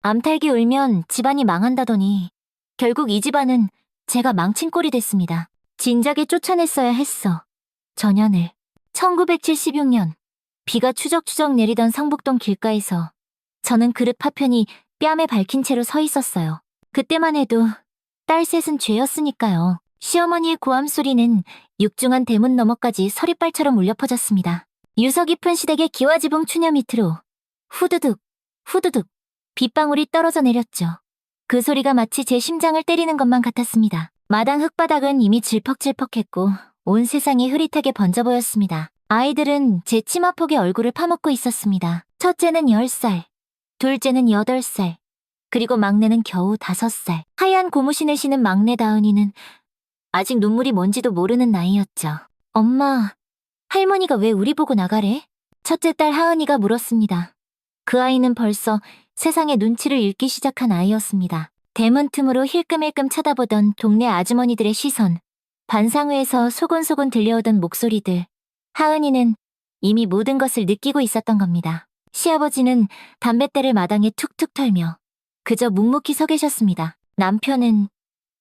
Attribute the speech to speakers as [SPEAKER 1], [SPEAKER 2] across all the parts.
[SPEAKER 1] 암탉이 울면 집안이 망한다더니 결국 이 집안은 제가 망친 꼴이 됐습니다. 진작에 쫓아냈어야 했어. 전현을. 1976년 비가 추적추적 내리던 성북동 길가에서 저는 그릇 파편이 뺨에 박힌 채로 서 있었어요. 그때만 해도 딸 셋은 죄였으니까요. 시어머니의 고함 소리는 육중한 대문 너머까지 서리빨처럼 울려 퍼졌습니다. 유서 깊은 시댁의 기와지붕 추녀 밑으로 후두둑, 후두둑 빗방울이 떨어져 내렸죠. 그 소리가 마치 제 심장을 때리는 것만 같았습니다. 마당 흙바닥은 이미 질퍽질퍽했고 온 세상이 흐릿하게 번져 보였습니다. 아이들은 제 치마폭에 얼굴을 파묻고 있었습니다. 첫째는 10살, 둘째는 8살, 그리고 막내는 겨우 5살. 하얀 고무신을 신은 막내 다은이는 아직 눈물이 뭔지도 모르는 나이였죠. 엄마, 할머니가 왜 우리 보고 나가래? 첫째 딸 하은이가 물었습니다. 그 아이는 벌써 세상의 눈치를 읽기 시작한 아이였습니다. 대문 틈으로 힐끔힐끔 쳐다보던 동네 아주머니들의 시선, 반상회에서 소곤소곤 들려오던 목소리들. 하은이는 이미 모든 것을 느끼고 있었던 겁니다. 시아버지는 담뱃대를 마당에 툭툭 털며 그저 묵묵히 서 계셨습니다. 남편은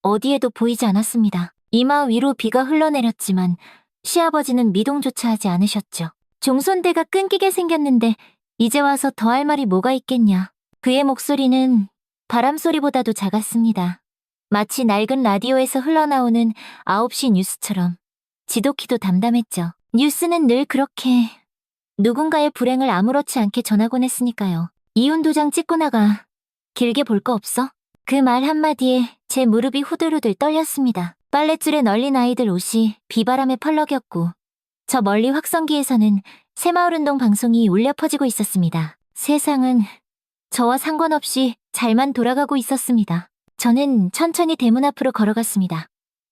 [SPEAKER 1] 어디에도 보이지 않았습니다. 이마 위로 비가 흘러내렸지만 시아버지는 미동조차 하지 않으셨죠. 종손대가 끊기게 생겼는데 이제 와서 더 할 말이 뭐가 있겠냐. 그의 목소리는 바람소리보다도 작았습니다. 마치 낡은 라디오에서 흘러나오는 9시 뉴스처럼 지독히도 담담했죠. 뉴스는 늘 그렇게 누군가의 불행을 아무렇지 않게 전하곤 했으니까요. 이혼 도장 찍고 나가. 길게 볼 거 없어? 그 말 한마디에 제 무릎이 후들후들 떨렸습니다. 빨랫줄에 널린 아이들 옷이 비바람에 펄럭였고 저 멀리 확성기에서는 새마을운동 방송이 울려 퍼지고 있었습니다. 세상은 저와 상관없이 잘만 돌아가고 있었습니다. 저는 천천히 대문 앞으로 걸어갔습니다.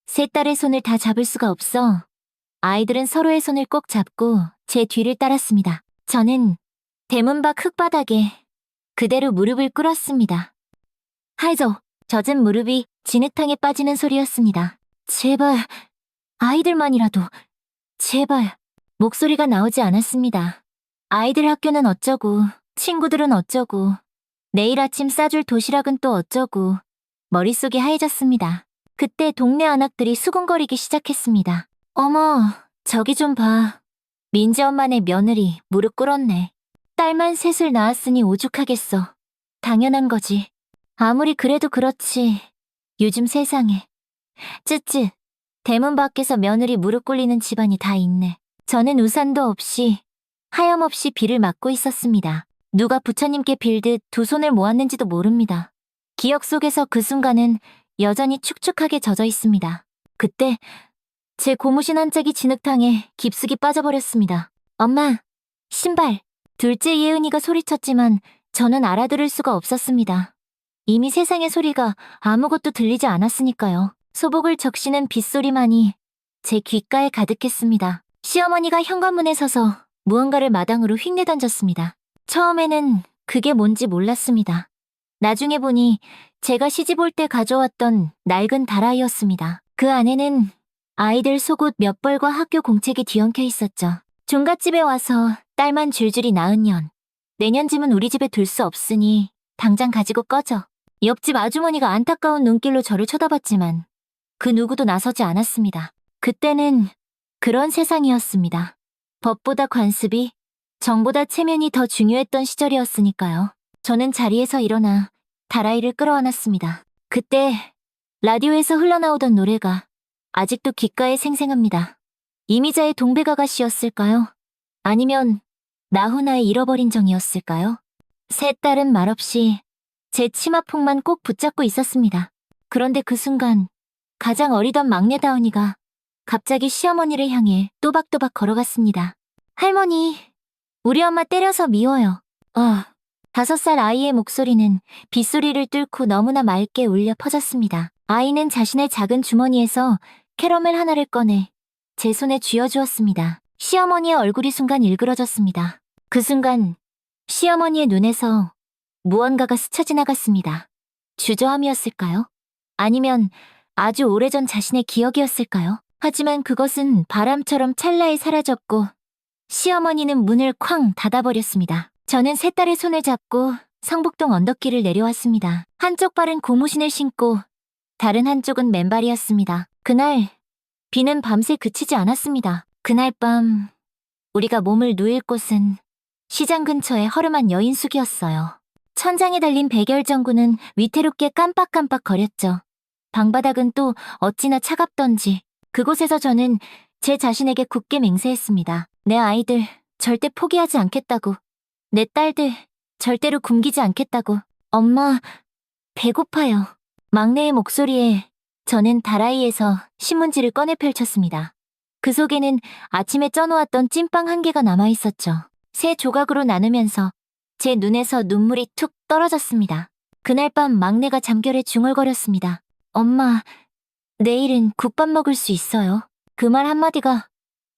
[SPEAKER 1] 세 딸의 손을 다 잡을 수가 없어 아이들은 서로의 손을 꼭 잡고 제 뒤를 따랐습니다. 저는 대문 밖 흙바닥에 그대로 무릎을 꿇었습니다. 하이저, 젖은 무릎이 진흙탕에 빠지는 소리였습니다. 제발, 아이들만이라도, 제발. 목소리가 나오지 않았습니다. 아이들 학교는 어쩌고, 친구들은 어쩌고, 내일 아침 싸줄 도시락은 또 어쩌고, 머릿속이 하얘졌습니다. 그때 동네 아낙들이 수군거리기 시작했습니다. 어머, 저기 좀 봐. 민지 엄마네 며느리 무릎 꿇었네. 딸만 셋을 낳았으니 오죽하겠어. 당연한 거지. 아무리 그래도 그렇지. 요즘 세상에. 쯔쯔. 대문 밖에서 며느리 무릎 꿇리는 집안이 다 있네. 저는 우산도 없이 하염없이 비를 맞고 있었습니다. 누가 부처님께 빌듯 두 손을 모았는지도 모릅니다. 기억 속에서 그 순간은 여전히 축축하게 젖어 있습니다. 그때 제 고무신 한 짝이 진흙탕에 깊숙이 빠져버렸습니다. 엄마, 신발. 둘째 예은이가 소리쳤지만 저는 알아들을 수가 없었습니다. 이미 세상의 소리가 아무것도 들리지 않았으니까요. 소복을 적시는 빗소리만이 제 귓가에 가득했습니다. 시어머니가 현관문에 서서 무언가를 마당으로 휙내 던졌습니다. 처음에는 그게 뭔지 몰랐습니다. 나중에 보니 제가 시집 올 때 가져왔던 낡은 다라이였습니다. 그 안에는 아이들 속옷 몇 벌과 학교 공책이 뒤엉켜 있었죠. 종갓집에 와서 딸만 줄줄이 낳은 년. 내년 짐은 우리 집에 둘 수 없으니 당장 가지고 꺼져. 옆집 아주머니가 안타까운 눈길로 저를 쳐다봤지만 그 누구도 나서지 않았습니다. 그때는 그런 세상이었습니다. 법보다 관습이, 정보다 체면이 더 중요했던 시절이었으니까요. 저는 자리에서 일어나 다라이를 끌어안았습니다. 그때 라디오에서 흘러나오던 노래가 아직도 귓가에 생생합니다. 이미자의 동백아가씨였을까요? 아니면 나훈아의 잃어버린 정이었을까요? 세 딸은 말없이 제 치마폭만 꼭 붙잡고 있었습니다. 그런데 그 순간 가장 어리던 막내 다은이가 갑자기 시어머니를 향해 또박또박 걸어갔습니다. 할머니, 우리 엄마 때려서 미워요. 5살 아이의 목소리는 빗소리를 뚫고 너무나 맑게 울려 퍼졌습니다. 아이는 자신의 작은 주머니에서 캐러멜 하나를 꺼내 제 손에 쥐어주었습니다. 시어머니의 얼굴이 순간 일그러졌습니다. 그 순간 시어머니의 눈에서 무언가가 스쳐 지나갔습니다. 주저함이었을까요? 아니면 아주 오래전 자신의 기억이었을까요? 하지만 그것은 바람처럼 찰나에 사라졌고 시어머니는 문을 쾅 닫아버렸습니다. 저는 세 딸의 손을 잡고 성북동 언덕길을 내려왔습니다. 한쪽 발은 고무신을 신고 다른 한쪽은 맨발이었습니다. 그날 비는 밤새 그치지 않았습니다. 그날 밤 우리가 몸을 누일 곳은 시장 근처의 허름한 여인숙이었어요. 천장에 달린 백열전구는 위태롭게 깜빡깜빡 거렸죠. 방바닥은 또 어찌나 차갑던지 그곳에서 저는 제 자신에게 굳게 맹세했습니다. 내 아이들 절대 포기하지 않겠다고. 내 딸들 절대로 굶기지 않겠다고. 엄마, 배고파요. 막내의 목소리에 저는 다라이에서 신문지를 꺼내 펼쳤습니다. 그 속에는 아침에 쪄놓았던 찐빵 한 개가 남아있었죠. 세 조각으로 나누면서 제 눈에서 눈물이 툭 떨어졌습니다. 그날 밤 막내가 잠결에 중얼거렸습니다. 엄마, 내일은 국밥 먹을 수 있어요. 그 말 한마디가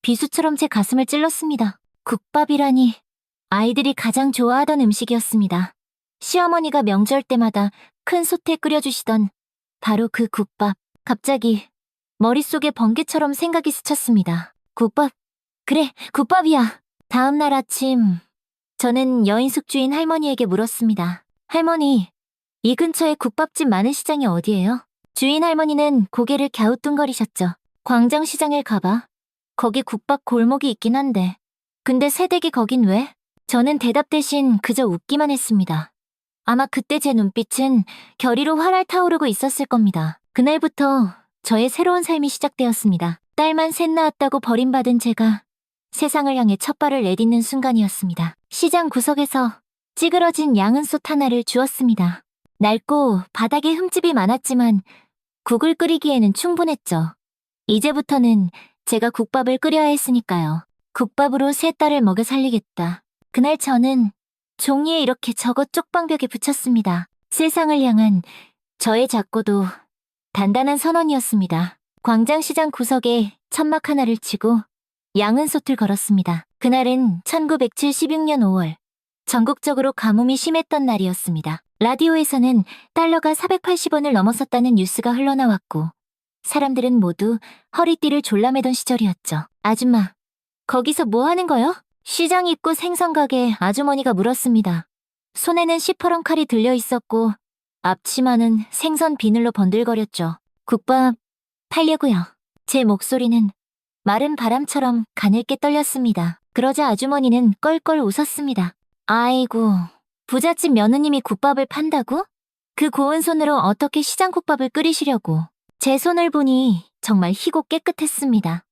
[SPEAKER 1] 비수처럼 제 가슴을 찔렀습니다. 국밥이라니 아이들이 가장 좋아하던 음식이었습니다. 시어머니가 명절 때마다 큰 솥에 끓여주시던 바로 그 국밥. 갑자기 머릿속에 번개처럼 생각이 스쳤습니다. 국밥, 그래, 국밥이야. 다음 날 아침 저는 여인숙 주인 할머니에게 물었습니다. 할머니, 이 근처에 국밥집 많은 시장이 어디예요? 주인 할머니는 고개를 갸우뚱거리셨죠. 광장시장을 가봐. 거기 국밥 골목이 있긴 한데. 근데 새댁이 거긴 왜? 저는 대답 대신 그저 웃기만 했습니다. 아마 그때 제 눈빛은 결의로 활활 타오르고 있었을 겁니다. 그날부터 저의 새로운 삶이 시작되었습니다. 딸만 셋 낳았다고 버림받은 제가 세상을 향해 첫 발을 내딛는 순간이었습니다. 시장 구석에서 찌그러진 양은솥 하나를 주었습니다. 낡고 바닥에 흠집이 많았지만 국을 끓이기에는 충분했죠. 이제부터는 제가 국밥을 끓여야 했으니까요. 국밥으로 세 딸을 먹여 살리겠다. 그날 저는 종이에 이렇게 적어 쪽방벽에 붙였습니다. 세상을 향한 저의 작고도 단단한 선언이었습니다. 광장시장 구석에 천막 하나를 치고 양은솥을 걸었습니다. 그날은 1976년 5월, 전국적으로 가뭄이 심했던 날이었습니다. 라디오에서는 달러가 480원을 넘어섰다는 뉴스가 흘러나왔고 사람들은 모두 허리띠를 졸라매던 시절이었죠. 아줌마, 거기서 뭐 하는 거요? 시장 입구 생선가게 아주머니가 물었습니다. 손에는 시퍼런 칼이 들려 있었고 앞치마는 생선 비늘로 번들거렸죠. 국밥 팔려고요. 제 목소리는 마른 바람처럼 가늘게 떨렸습니다. 그러자 아주머니는 껄껄 웃었습니다. 아이고, 부잣집 며느님이 국밥을 판다고? 그 고운 손으로 어떻게 시장 국밥을 끓이시려고. 제 손을 보니 정말 희고 깨끗했습니다.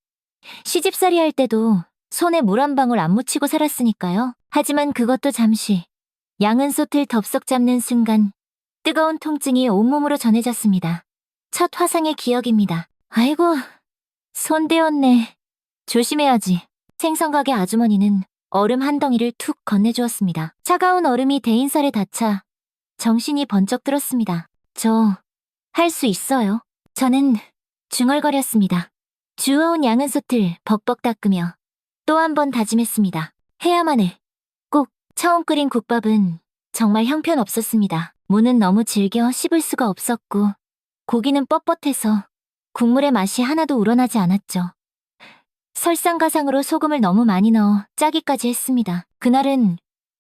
[SPEAKER 1] 시집살이 할 때도 손에 물 한 방울 안 묻히고 살았으니까요. 하지만 그것도 잠시. 양은솥을 덥석 잡는 순간 뜨거운 통증이 온몸으로 전해졌습니다. 첫 화상의 기억입니다. 아이고, 손 대었네. 조심해야지. 생선가게 아주머니는 얼음 한 덩이를 툭 건네주었습니다. 차가운 얼음이 대인살에 닿자 정신이 번쩍 들었습니다. 저 할 수 있어요. 저는 중얼거렸습니다. 주워온 양은솥을 벅벅 닦으며 또 한 번 다짐했습니다. 해야만 해. 꼭. 처음 끓인 국밥은 정말 형편없었습니다. 무는 너무 질겨 씹을 수가 없었고 고기는 뻣뻣해서 국물의 맛이 하나도 우러나지 않았죠. 설상가상으로 소금을 너무 많이 넣어 짜기까지 했습니다. 그날은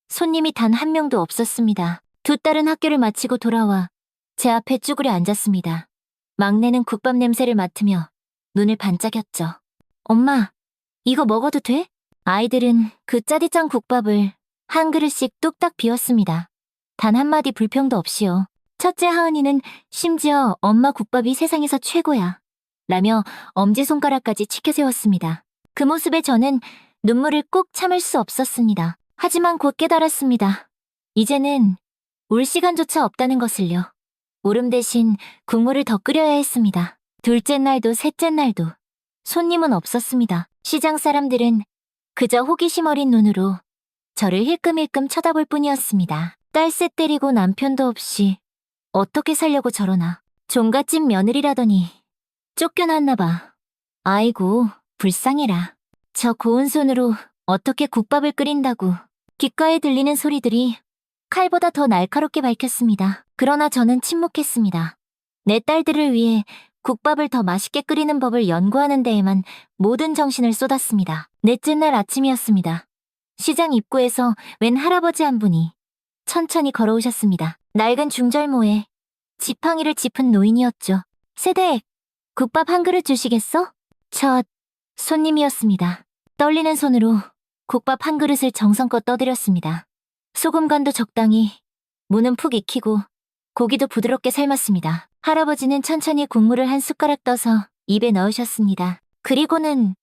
[SPEAKER 1] 손님이 단 한 명도 없었습니다. 두 딸은 학교를 마치고 돌아와 제 앞에 쭈그려 앉았습니다. 막내는 국밥 냄새를 맡으며 눈을 반짝였죠. 엄마, 이거 먹어도 돼? 아이들은 그 짜디짠 국밥을 한 그릇씩 뚝딱 비웠습니다. 단 한마디 불평도 없이요. 첫째 하은이는 심지어 엄마 국밥이 세상에서 최고야 라며 엄지손가락까지 치켜세웠습니다. 그 모습에 저는 눈물을 꼭 참을 수 없었습니다. 하지만 곧 깨달았습니다. 이제는 울 시간조차 없다는 것을요. 울음 대신 국물을 더 끓여야 했습니다. 둘째 날도 셋째 날도 손님은 없었습니다. 시장 사람들은 그저 호기심 어린 눈으로 저를 힐끔힐끔 쳐다볼 뿐이었습니다. 딸셋 때리고 남편도 없이 어떻게 살려고 저러나. 종갓집 며느리라더니 쫓겨났나 봐. 아이고, 불쌍해라. 저 고운 손으로 어떻게 국밥을 끓인다고. 귓가에 들리는 소리들이 칼보다 더 날카롭게 밝혔습니다. 그러나 저는 침묵했습니다. 내 딸들을 위해 국밥을 더 맛있게 끓이는 법을 연구하는 데에만 모든 정신을 쏟았습니다. 넷째 날 아침이었습니다. 시장 입구에서 웬 할아버지 한 분이 천천히 걸어오셨습니다. 낡은 중절모에 지팡이를 짚은 노인이었죠. 세댁, 국밥 한 그릇 주시겠어? 첫 손님이었습니다. 떨리는 손으로 국밥 한 그릇을 정성껏 떠드렸습니다. 소금 간도 적당히, 무는 푹 익히고 고기도 부드럽게 삶았습니다. 할아버지는 천천히 국물을 한 숟가락 떠서 입에 넣으셨습니다. 그리고는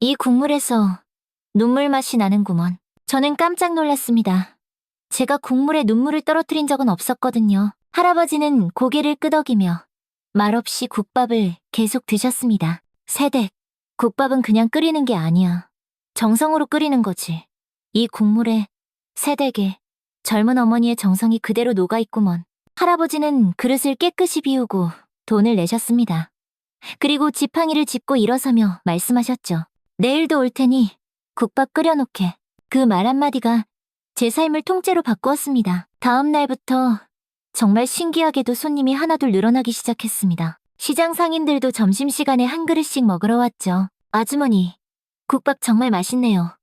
[SPEAKER 1] 이 국물에서 눈물 맛이 나는구먼. 저는 깜짝 놀랐습니다. 제가 국물에 눈물을 떨어뜨린 적은 없었거든요. 할아버지는 고개를 끄덕이며 말없이 국밥을 계속 드셨습니다. 세댁, 국밥은 그냥 끓이는 게 아니야. 정성으로 끓이는 거지. 이 국물에 세댁의 젊은 어머니의 정성이 그대로 녹아있구먼. 할아버지는 그릇을 깨끗이 비우고 돈을 내셨습니다. 그리고 지팡이를 짚고 일어서며 말씀하셨죠. 내일도 올 테니 국밥 끓여놓게. 그 말 한마디가 제 삶을 통째로 바꾸었습니다. 다음 날부터 정말 신기하게도 손님이 하나둘 늘어나기 시작했습니다. 시장 상인들도 점심시간에 한 그릇씩 먹으러 왔죠. 아주머니, 국밥 정말 맛있네요.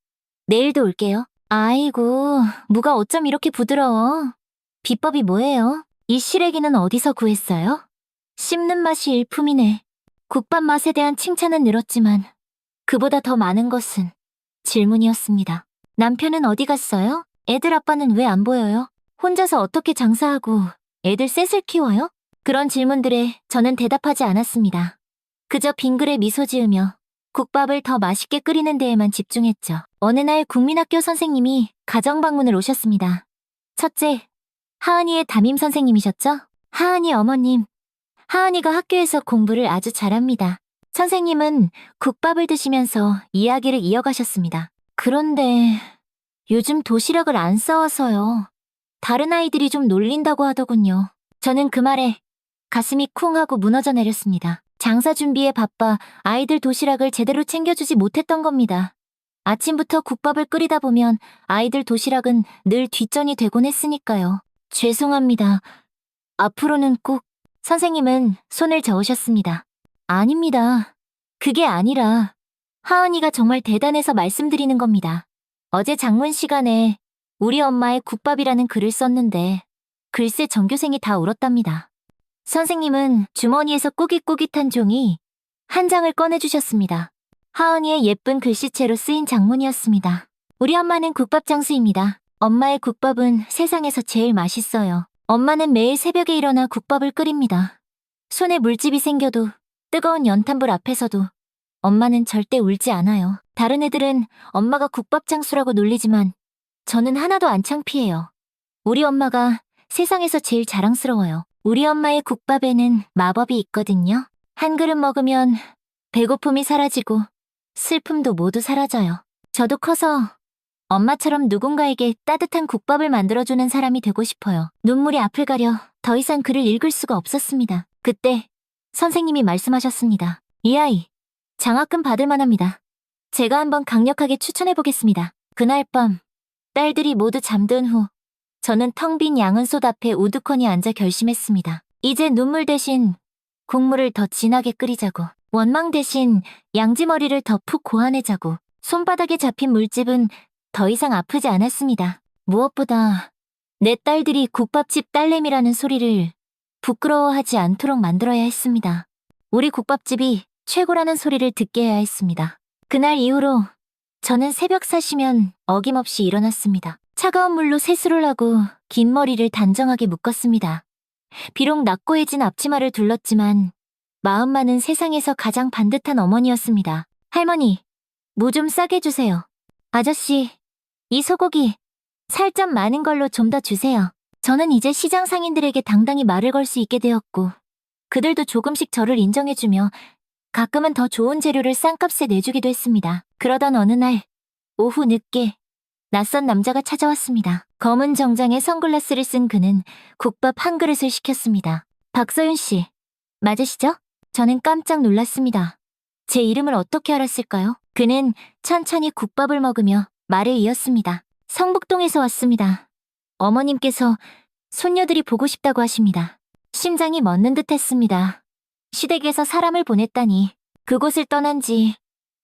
[SPEAKER 1] 내일도 올게요. 아이고, 무가 어쩜 이렇게 부드러워. 비법이 뭐예요? 이 시래기는 어디서 구했어요? 씹는 맛이 일품이네. 국밥 맛에 대한 칭찬은 늘었지만 그보다 더 많은 것은 질문이었습니다. 남편은 어디 갔어요? 애들 아빠는 왜 안 보여요? 혼자서 어떻게 장사하고 애들 셋을 키워요? 그런 질문들에 저는 대답하지 않았습니다. 그저 빙그레 미소 지으며 국밥을 더 맛있게 끓이는 데에만 집중했죠. 어느 날 국민학교 선생님이 가정방문을 오셨습니다. 첫째, 하은이의 담임 선생님이셨죠? 하은이 어머님, 하은이가 학교에서 공부를 아주 잘합니다. 선생님은 국밥을 드시면서 이야기를 이어가셨습니다. 그런데 요즘 도시락을 안 싸와서요. 다른 아이들이 좀 놀린다고 하더군요. 저는 그 말에 가슴이 쿵 하고 무너져 내렸습니다. 장사 준비에 바빠 아이들 도시락을 제대로 챙겨주지 못했던 겁니다. 아침부터 국밥을 끓이다 보면 아이들 도시락은 늘 뒷전이 되곤 했으니까요. 죄송합니다. 앞으로는 꼭. 선생님은 손을 저으셨습니다. 아닙니다. 그게 아니라 하은이가 정말 대단해서 말씀드리는 겁니다. 어제 장문 시간에 우리 엄마의 국밥이라는 글을 썼는데 글쎄 전교생이 다 울었답니다. 선생님은 주머니에서 꾸깃꾸깃한 종이 한 장을 꺼내주셨습니다. 하은이의 예쁜 글씨체로 쓰인 장문이었습니다. 우리 엄마는 국밥 장수입니다. 엄마의 국밥은 세상에서 제일 맛있어요. 엄마는 매일 새벽에 일어나 국밥을 끓입니다. 손에 물집이 생겨도 뜨거운 연탄불 앞에서도 엄마는 절대 울지 않아요. 다른 애들은 엄마가 국밥 장수라고 놀리지만 저는 하나도 안 창피해요. 우리 엄마가 세상에서 제일 자랑스러워요. 우리 엄마의 국밥에는 마법이 있거든요. 한 그릇 먹으면 배고픔이 사라지고 슬픔도 모두 사라져요. 저도 커서 엄마처럼 누군가에게 따뜻한 국밥을 만들어주는 사람이 되고 싶어요. 눈물이 앞을 가려 더 이상 글을 읽을 수가 없었습니다. 그때 선생님이 말씀하셨습니다. 이 아이, 장학금 받을 만합니다. 제가 한번 강력하게 추천해보겠습니다. 그날 밤 딸들이 모두 잠든 후 저는 텅 빈 양은솥 앞에 우두커니 앉아 결심했습니다. 이제 눈물 대신 국물을 더 진하게 끓이자고. 원망 대신 양지머리를 더 푹 고아내자고. 손바닥에 잡힌 물집은 더 이상 아프지 않았습니다. 무엇보다 내 딸들이 국밥집 딸내미라는 소리를 부끄러워하지 않도록 만들어야 했습니다. 우리 국밥집이 최고라는 소리를 듣게 해야 했습니다. 그날 이후로 저는 새벽 4시면 어김없이 일어났습니다. 차가운 물로 세수를 하고 긴 머리를 단정하게 묶었습니다. 비록 낙고해진 앞치마를 둘렀지만 마음만은 세상에서 가장 반듯한 어머니였습니다. 할머니, 무 좀 싸게 주세요. 아저씨, 이 소고기 살 좀 많은 걸로 좀 더 주세요. 저는 이제 시장 상인들에게 당당히 말을 걸 수 있게 되었고 그들도 조금씩 저를 인정해주며 가끔은 더 좋은 재료를 싼 값에 내주기도 했습니다. 그러던 어느 날 오후 늦게 낯선 남자가 찾아왔습니다. 검은 정장에 선글라스를 쓴 그는 국밥 한 그릇을 시켰습니다. 박서윤 씨, 맞으시죠? 저는 깜짝 놀랐습니다. 제 이름을 어떻게 알았을까요? 그는 천천히 국밥을 먹으며 말을 이었습니다. 성북동에서 왔습니다. 어머님께서 손녀들이 보고 싶다고 하십니다. 심장이 멎는 듯 했습니다. 시댁에서 사람을 보냈다니 그곳을 떠난 지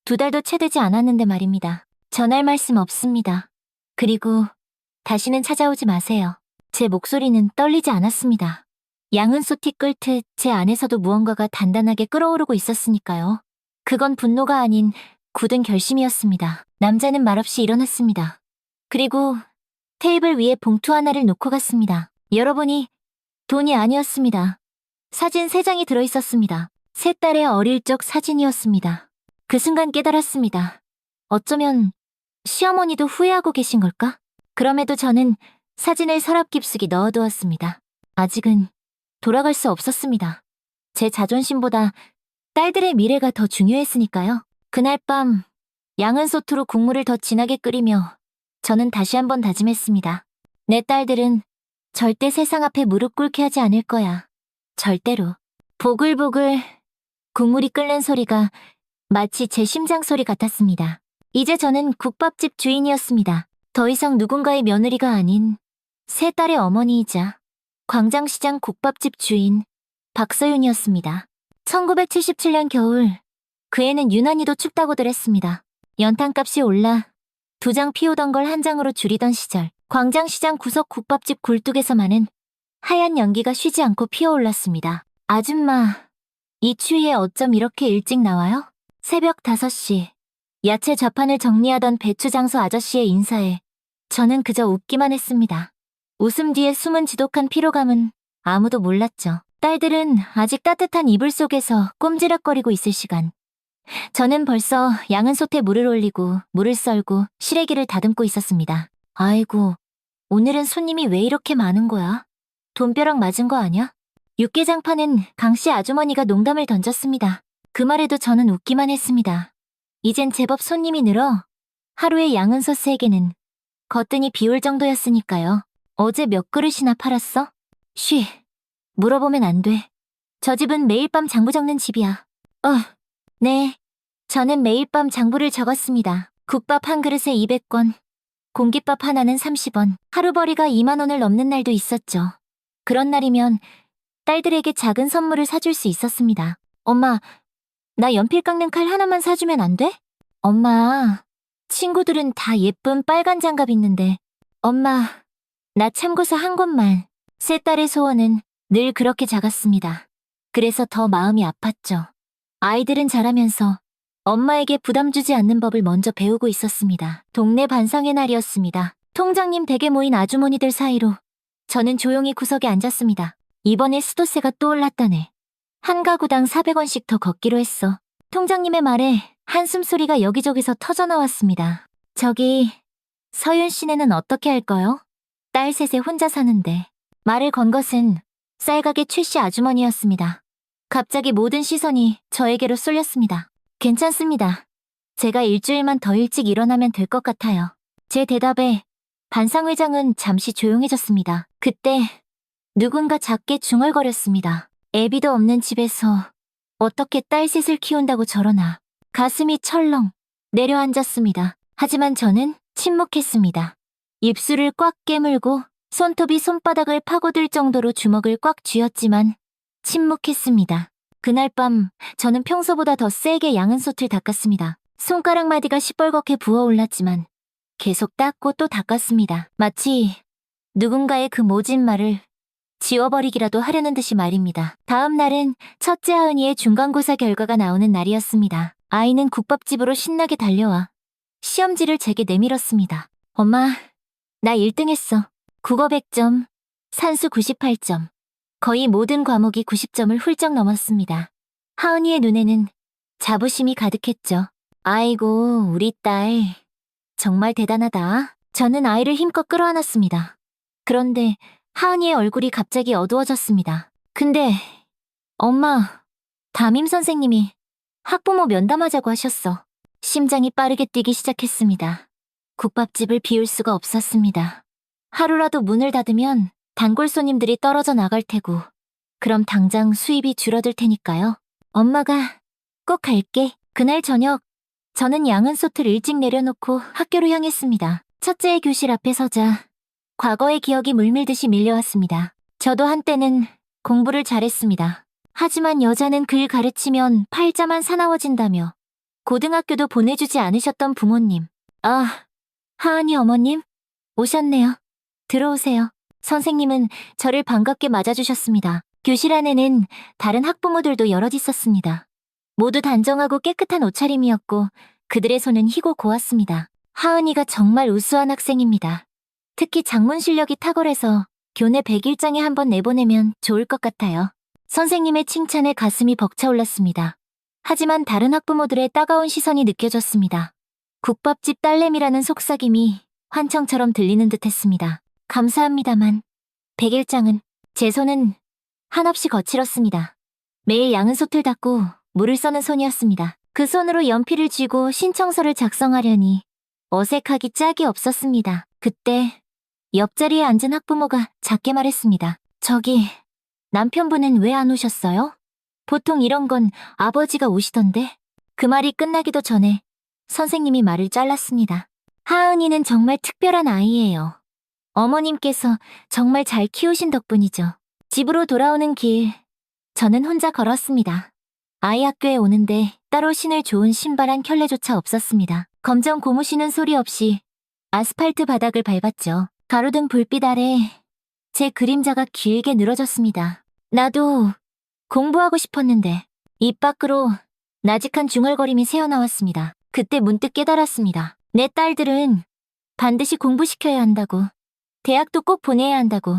[SPEAKER 1] 2달도 채 되지 않았는데 말입니다. 전할 말씀 없습니다. 그리고 다시는 찾아오지 마세요. 제 목소리는 떨리지 않았습니다. 양은소 티 끓듯 제 안에서도 무언가가 단단하게 끓어오르고 있었으니까요. 그건 분노가 아닌 굳은 결심이었습니다. 남자는 말없이 일어났습니다. 그리고 테이블 위에 봉투 하나를 놓고 갔습니다. 열어보니 돈이 아니었습니다. 사진 3장이 들어있었습니다. 세 딸의 어릴 적 사진이었습니다. 그 순간 깨달았습니다. 어쩌면 시어머니도 후회하고 계신 걸까? 그럼에도 저는 사진을 서랍 깊숙이 넣어두었습니다. 아직은 돌아갈 수 없었습니다. 제 자존심보다 딸들의 미래가 더 중요했으니까요. 그날 밤 양은소투로 국물을 더 진하게 끓이며 저는 다시 한번 다짐했습니다. 내 딸들은 절대 세상 앞에 무릎 꿇게 하지 않을 거야. 절대로. 보글보글 국물이 끓는 소리가 마치 제 심장 소리 같았습니다. 이제 저는 국밥집 주인이었습니다. 더 이상 누군가의 며느리가 아닌 세 딸의 어머니이자 광장시장 국밥집 주인 박서윤이었습니다. 1977년 겨울 그 애는 유난히도 춥다고들 했습니다. 연탄값이 올라 2장 피우던 걸 1장으로 줄이던 시절 광장시장 구석 국밥집 굴뚝에서만은 하얀 연기가 쉬지 않고 피어올랐습니다. 아줌마, 이 추위에 어쩜 이렇게 일찍 나와요? 새벽 5시 야채 좌판을 정리하던 배추장소 아저씨의 인사에 저는 그저 웃기만 했습니다. 웃음 뒤에 숨은 지독한 피로감은 아무도 몰랐죠. 딸들은 아직 따뜻한 이불 속에서 꼼지락거리고 있을 시간. 저는 벌써 양은솥에 물을 올리고 물을 썰고 시래기를 다듬고 있었습니다. 아이고, 오늘은 손님이 왜 이렇게 많은 거야? 돈벼락 맞은 거 아냐? 육개장 파는 강씨 아주머니가 농담을 던졌습니다. 그 말에도 저는 웃기만 했습니다. 이젠 제법 손님이 늘어 하루에 양은솥 3개는 거뜬히 비울 정도였으니까요. 어제 몇 그릇이나 팔았어? 쉬, 물어보면 안 돼. 저 집은 매일 밤 장부 적는 집이야. 네. 저는 매일 밤 장부를 적었습니다. 국밥 한 그릇에 200원, 공깃밥 하나는 30원, 하루벌이가 2만 원을 넘는 날도 있었죠. 그런 날이면 딸들에게 작은 선물을 사줄 수 있었습니다. 엄마, 나 연필 깎는 칼 하나만 사주면 안 돼? 엄마, 친구들은 다 예쁜 빨간 장갑 있는데. 엄마, 나 참고서 한 권만. 세 딸의 소원은 늘 그렇게 작았습니다. 그래서 더 마음이 아팠죠. 아이들은 자라면서 엄마에게 부담 주지 않는 법을 먼저 배우고 있었습니다. 동네 반상회 날이었습니다. 통장님 댁에 모인 아주머니들 사이로 저는 조용히 구석에 앉았습니다. 이번에 수도세가 또 올랐다네. 한 가구당 400원씩 더 걷기로 했어. 통장님의 말에 한숨 소리가 여기저기서 터져나왔습니다. 저기, 서윤 씨네는 어떻게 할까요? 딸 셋에 혼자 사는데. 말을 건 것은 쌀가게 최씨 아주머니였습니다. 갑자기 모든 시선이 저에게로 쏠렸습니다. 괜찮습니다. 제가 일주일만 더 일찍 일어나면 될 것 같아요. 제 대답에 반상회장은 잠시 조용해졌습니다. 그때 누군가 작게 중얼거렸습니다. 애비도 없는 집에서 어떻게 딸 셋을 키운다고 저러나. 가슴이 철렁 내려앉았습니다. 하지만 저는 침묵했습니다. 입술을 꽉 깨물고 손톱이 손바닥을 파고들 정도로 주먹을 꽉 쥐었지만 침묵했습니다. 그날 밤 저는 평소보다 더 세게 양은솥을 닦았습니다. 손가락 마디가 시뻘겋게 부어올랐지만 계속 닦고 또 닦았습니다. 마치 누군가의 그 모진 말을 지워버리기라도 하려는 듯이 말입니다. 다음 날은 첫째 하은이의 중간고사 결과가 나오는 날이었습니다. 아이는 국밥집으로 신나게 달려와 시험지를 제게 내밀었습니다. 엄마, 나 1등 했어. 국어 100점, 산수 98점. 거의 모든 과목이 90점을 훌쩍 넘었습니다. 하은이의 눈에는 자부심이 가득했죠. 아이고, 우리 딸. 정말 대단하다. 저는 아이를 힘껏 끌어안았습니다. 그런데 하은이의 얼굴이 갑자기 어두워졌습니다. 근데 엄마, 담임 선생님이 학부모 면담하자고 하셨어. 심장이 빠르게 뛰기 시작했습니다. 국밥집을 비울 수가 없었습니다. 하루라도 문을 닫으면 단골 손님들이 떨어져 나갈 테고 그럼 당장 수입이 줄어들 테니까요. 엄마가 꼭 갈게. 그날 저녁 저는 양은솥을 일찍 내려놓고 학교로 향했습니다. 첫째의 교실 앞에 서자 과거의 기억이 물밀듯이 밀려왔습니다. 저도 한때는 공부를 잘했습니다. 하지만 여자는 글 가르치면 팔자만 사나워진다며 고등학교도 보내주지 않으셨던 부모님. 아, 하은이 어머님? 오셨네요. 들어오세요. 선생님은 저를 반갑게 맞아주셨습니다. 교실 안에는 다른 학부모들도 여럿 있었습니다. 모두 단정하고 깨끗한 옷차림이었고 그들의 손은 희고 고왔습니다. 하은이가 정말 우수한 학생입니다. 특히 작문 실력이 탁월해서 교내 100일장에 한번 내보내면 좋을 것 같아요. 선생님의 칭찬에 가슴이 벅차올랐습니다. 하지만 다른 학부모들의 따가운 시선이 느껴졌습니다. 국밥집 딸내미라는 속삭임이 환청처럼 들리는 듯했습니다. 감사합니다만 100일장은 제 손은 한없이 거칠었습니다. 매일 양은 솥을 닦고 물을 써는 손이었습니다. 그 손으로 연필을 쥐고 신청서를 작성하려니 어색하기 짝이 없었습니다. 그때 옆자리에 앉은 학부모가 작게 말했습니다. 저기, 남편분은 왜 안 오셨어요? 보통 이런 건 아버지가 오시던데. 그 말이 끝나기도 전에 선생님이 말을 잘랐습니다. 하은이는 정말 특별한 아이예요. 어머님께서 정말 잘 키우신 덕분이죠. 집으로 돌아오는 길, 저는 혼자 걸었습니다. 아이 학교에 오는데 따로 신을 좋은 신발 한 켤레조차 없었습니다. 검정 고무 신은 소리 없이 아스팔트 바닥을 밟았죠. 가로등 불빛 아래 제 그림자가 길게 늘어졌습니다. 나도 공부하고 싶었는데 입 밖으로 나직한 중얼거림이 새어나왔습니다. 그때 문득 깨달았습니다. 내 딸들은 반드시 공부시켜야 한다고, 대학도 꼭 보내야 한다고,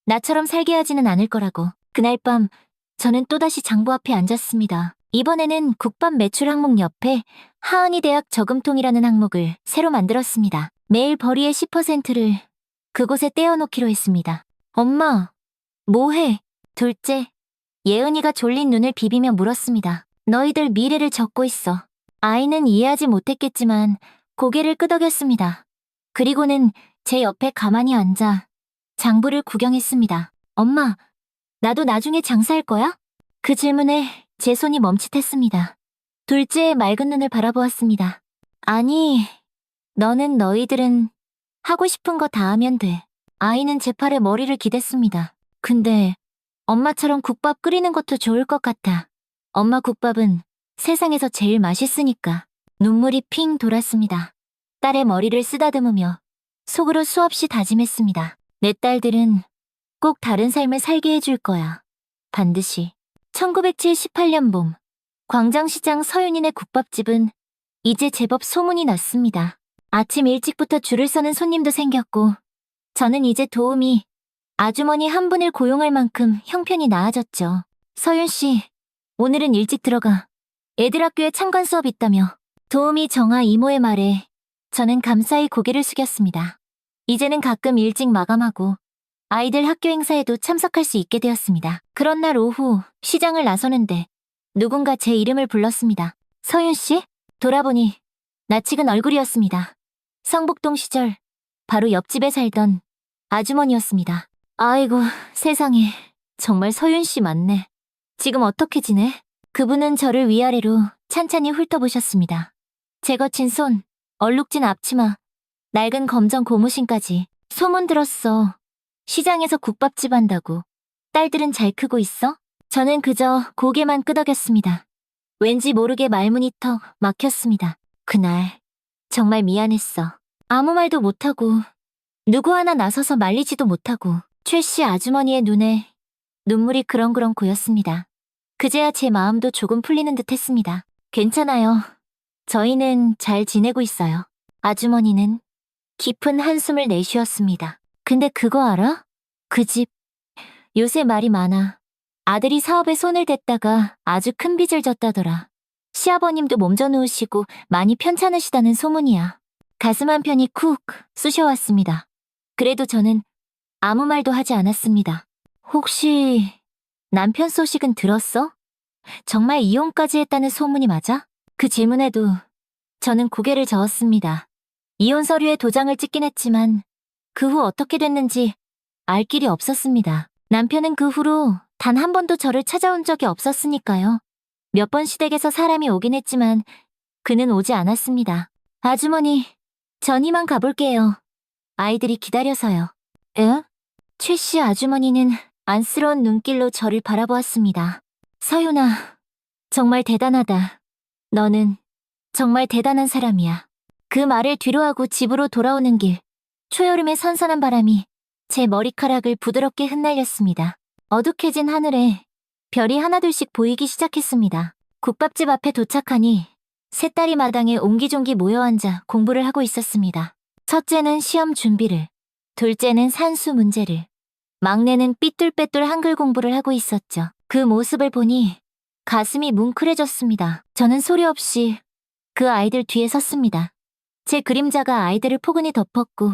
[SPEAKER 1] 나처럼 살게 하지는 않을 거라고. 그날 밤 저는 또다시 장부 앞에 앉았습니다. 이번에는 국밥 매출 항목 옆에 하은이 대학 저금통이라는 항목을 새로 만들었습니다. 매일 벌이의 10%를 그곳에 떼어놓기로 했습니다. 엄마, 뭐해? 둘째, 예은이가 졸린 눈을 비비며 물었습니다. 너희들 미래를 적고 있어. 아이는 이해하지 못했겠지만 고개를 끄덕였습니다. 그리고는 제 옆에 가만히 앉아 장부를 구경했습니다. 엄마, 나도 나중에 장사할 거야? 그 질문에 제 손이 멈칫했습니다. 둘째의 맑은 눈을 바라보았습니다. 아니, 너희들은 하고 싶은 거 다 하면 돼. 아이는 제 팔에 머리를 기댔습니다. 근데 엄마처럼 국밥 끓이는 것도 좋을 것 같아. 엄마 국밥은 세상에서 제일 맛있으니까. 눈물이 핑 돌았습니다. 딸의 머리를 쓰다듬으며 속으로 수없이 다짐했습니다. 내 딸들은 꼭 다른 삶을 살게 해줄 거야. 반드시. 1978년 봄, 광장시장 서윤이네 국밥집은 이제 제법 소문이 났습니다. 아침 일찍부터 줄을 서는 손님도 생겼고 저는 이제 도우미, 아주머니 한 분을 고용할 만큼 형편이 나아졌죠. 서윤 씨, 오늘은 일찍 들어가. 애들 학교에 참관 수업 있다며. 도우미 정아 이모의 말에 저는 감사히 고개를 숙였습니다. 이제는 가끔 일찍 마감하고 아이들 학교 행사에도 참석할 수 있게 되었습니다. 그런 날 오후 시장을 나서는데 누군가 제 이름을 불렀습니다. 서윤 씨? 돌아보니 낯익은 얼굴이었습니다. 성북동 시절 바로 옆집에 살던 아주머니였습니다. 아이고 세상에, 정말 서윤 씨 맞네. 지금 어떻게 지내? 그분은 저를 위아래로 찬찬히 훑어보셨습니다. 제 거친 손, 얼룩진 앞치마, 낡은 검정 고무신까지. 소문 들었어. 시장에서 국밥집 한다고. 딸들은 잘 크고 있어? 저는 그저 고개만 끄덕였습니다. 왠지 모르게 말문이 턱 막혔습니다. 그날 정말 미안했어. 아무 말도 못하고 누구 하나 나서서 말리지도 못하고. 최 씨 아주머니의 눈에 눈물이 그렁그렁 고였습니다. 그제야 제 마음도 조금 풀리는 듯 했습니다. 괜찮아요. 저희는 잘 지내고 있어요. 아주머니는 깊은 한숨을 내쉬었습니다. 근데 그거 알아? 그 집, 요새 말이 많아. 아들이 사업에 손을 댔다가 아주 큰 빚을 졌다더라. 시아버님도 몸져 누우시고 많이 편찮으시다는 소문이야. 가슴 한편이 쿡 쑤셔왔습니다. 그래도 저는 아무 말도 하지 않았습니다. 혹시 남편 소식은 들었어? 정말 이혼까지 했다는 소문이 맞아? 그 질문에도 저는 고개를 저었습니다. 이혼 서류에 도장을 찍긴 했지만 그 후 어떻게 됐는지 알 길이 없었습니다. 남편은 그 후로 단 한 번도 저를 찾아온 적이 없었으니까요. 몇 번 시댁에서 사람이 오긴 했지만 그는 오지 않았습니다. 아주머니, 전 이만 가볼게요. 아이들이 기다려서요. 에? 최 씨 아주머니는 안쓰러운 눈길로 저를 바라보았습니다. 서윤아, 정말 대단하다. 너는 정말 대단한 사람이야. 그 말을 뒤로하고 집으로 돌아오는 길, 초여름의 선선한 바람이 제 머리카락을 부드럽게 흩날렸습니다. 어둑해진 하늘에 별이 하나둘씩 보이기 시작했습니다. 국밥집 앞에 도착하니 세 딸이 마당에 옹기종기 모여 앉아 공부를 하고 있었습니다. 첫째는 시험 준비를, 둘째는 산수 문제를, 막내는 삐뚤빼뚤 한글 공부를 하고 있었죠. 그 모습을 보니 가슴이 뭉클해졌습니다. 저는 소리 없이 그 아이들 뒤에 섰습니다. 제 그림자가 아이들을 포근히 덮었고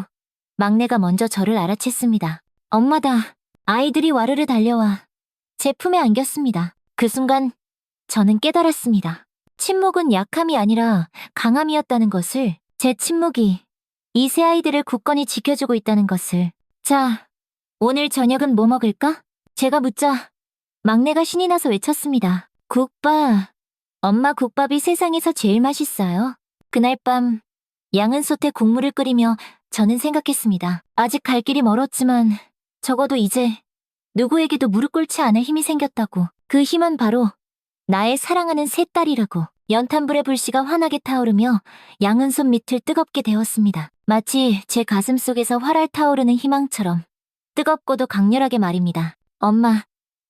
[SPEAKER 1] 막내가 먼저 저를 알아챘습니다. 엄마다. 아이들이 와르르 달려와 제 품에 안겼습니다. 그 순간 저는 깨달았습니다. 침묵은 약함이 아니라 강함이었다는 것을, 제 침묵이 이 세 아이들을 굳건히 지켜주고 있다는 것을. 자, 오늘 저녁은 뭐 먹을까? 제가 묻자 막내가 신이 나서 외쳤습니다. 국밥. 엄마 국밥이 세상에서 제일 맛있어요. 그날 밤 양은 솥에 국물을 끓이며 저는 생각했습니다. 아직 갈 길이 멀었지만 적어도 이제 누구에게도 무릎 꿇지 않을 힘이 생겼다고. 그 힘은 바로 나의 사랑하는 세 딸이라고. 연탄불의 불씨가 환하게 타오르며 양은 솥 밑을 뜨겁게 데웠습니다. 마치 제 가슴 속에서 활활 타오르는 희망처럼 뜨겁고도 강렬하게 말입니다. 엄마,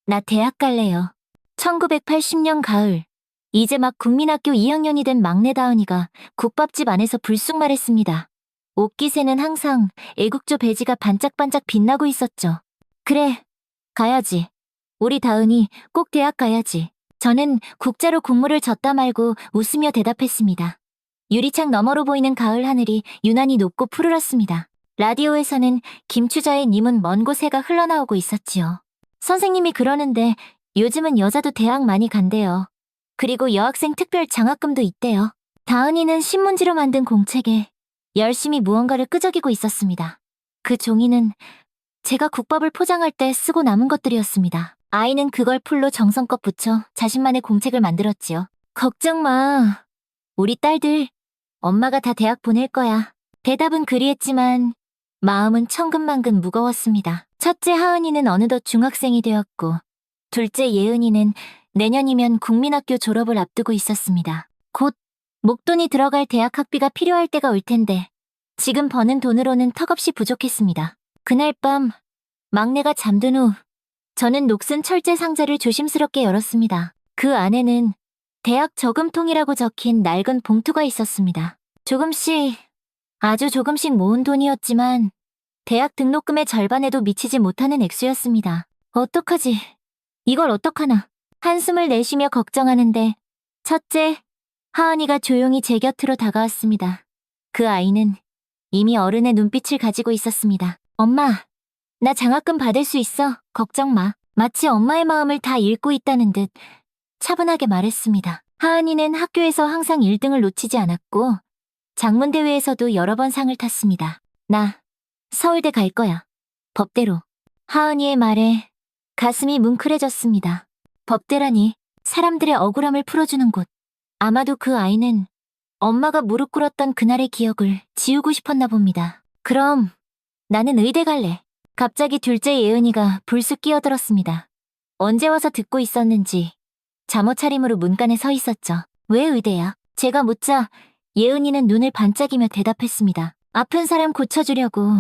[SPEAKER 1] 나 대학 갈래요. 1980년 가을, 이제 막 국민학교 2학년이 된 막내 다은이가 국밥집 안에서 불쑥 말했습니다. 옷깃에는 항상 애국조 배지가 반짝반짝 빛나고 있었죠. 그래, 가야지. 우리 다은이 꼭 대학 가야지. 저는 국자로 국물을 젓다 말고 웃으며 대답했습니다. 유리창 너머로 보이는 가을 하늘이 유난히 높고 푸르렀습니다. 라디오에서는 김추자의 님은 먼 곳에가 흘러나오고 있었지요. 선생님이 그러는데 요즘은 여자도 대학 많이 간대요. 그리고 여학생 특별 장학금도 있대요. 다은이는 신문지로 만든 공책에 열심히 무언가를 끄적이고 있었습니다. 그 종이는 제가 국밥을 포장할 때 쓰고 남은 것들이었습니다. 아이는 그걸 풀로 정성껏 붙여 자신만의 공책을 만들었지요. 걱정 마. 우리 딸들, 엄마가 다 대학 보낼 거야. 대답은 그리했지만 마음은 천근만근 무거웠습니다. 첫째 하은이는 어느덧 중학생이 되었고 둘째 예은이는 내년이면 국민학교 졸업을 앞두고 있었습니다. 곧 목돈이 들어갈 대학 학비가 필요할 때가 올 텐데 지금 버는 돈으로는 턱없이 부족했습니다. 그날 밤 막내가 잠든 후 저는 녹슨 철제 상자를 조심스럽게 열었습니다. 그 안에는 대학 저금통이라고 적힌 낡은 봉투가 있었습니다. 조금씩, 아주 조금씩 모은 돈이었지만 대학 등록금의 절반에도 미치지 못하는 액수였습니다. 어떡하지? 이걸 어떡하나? 한숨을 내쉬며 걱정하는데 첫째, 하은이가 조용히 제 곁으로 다가왔습니다. 그 아이는 이미 어른의 눈빛을 가지고 있었습니다. 엄마, 나 장학금 받을 수 있어. 걱정 마. 마치 엄마의 마음을 다 읽고 있다는 듯 차분하게 말했습니다. 하은이는 학교에서 항상 1등을 놓치지 않았고 장문대회에서도 여러 번 상을 탔습니다. 나 서울대 갈 거야. 법대로. 하은이의 말에 가슴이 뭉클해졌습니다. 법대라니, 사람들의 억울함을 풀어주는 곳. 아마도 그 아이는 엄마가 무릎 꿇었던 그날의 기억을 지우고 싶었나 봅니다. 그럼 나는 의대 갈래. 갑자기 둘째 예은이가 불쑥 끼어들었습니다. 언제 와서 듣고 있었는지 잠옷 차림으로 문간에 서 있었죠. 왜 의대야? 제가 묻자 예은이는 눈을 반짝이며 대답했습니다. 아픈 사람 고쳐주려고.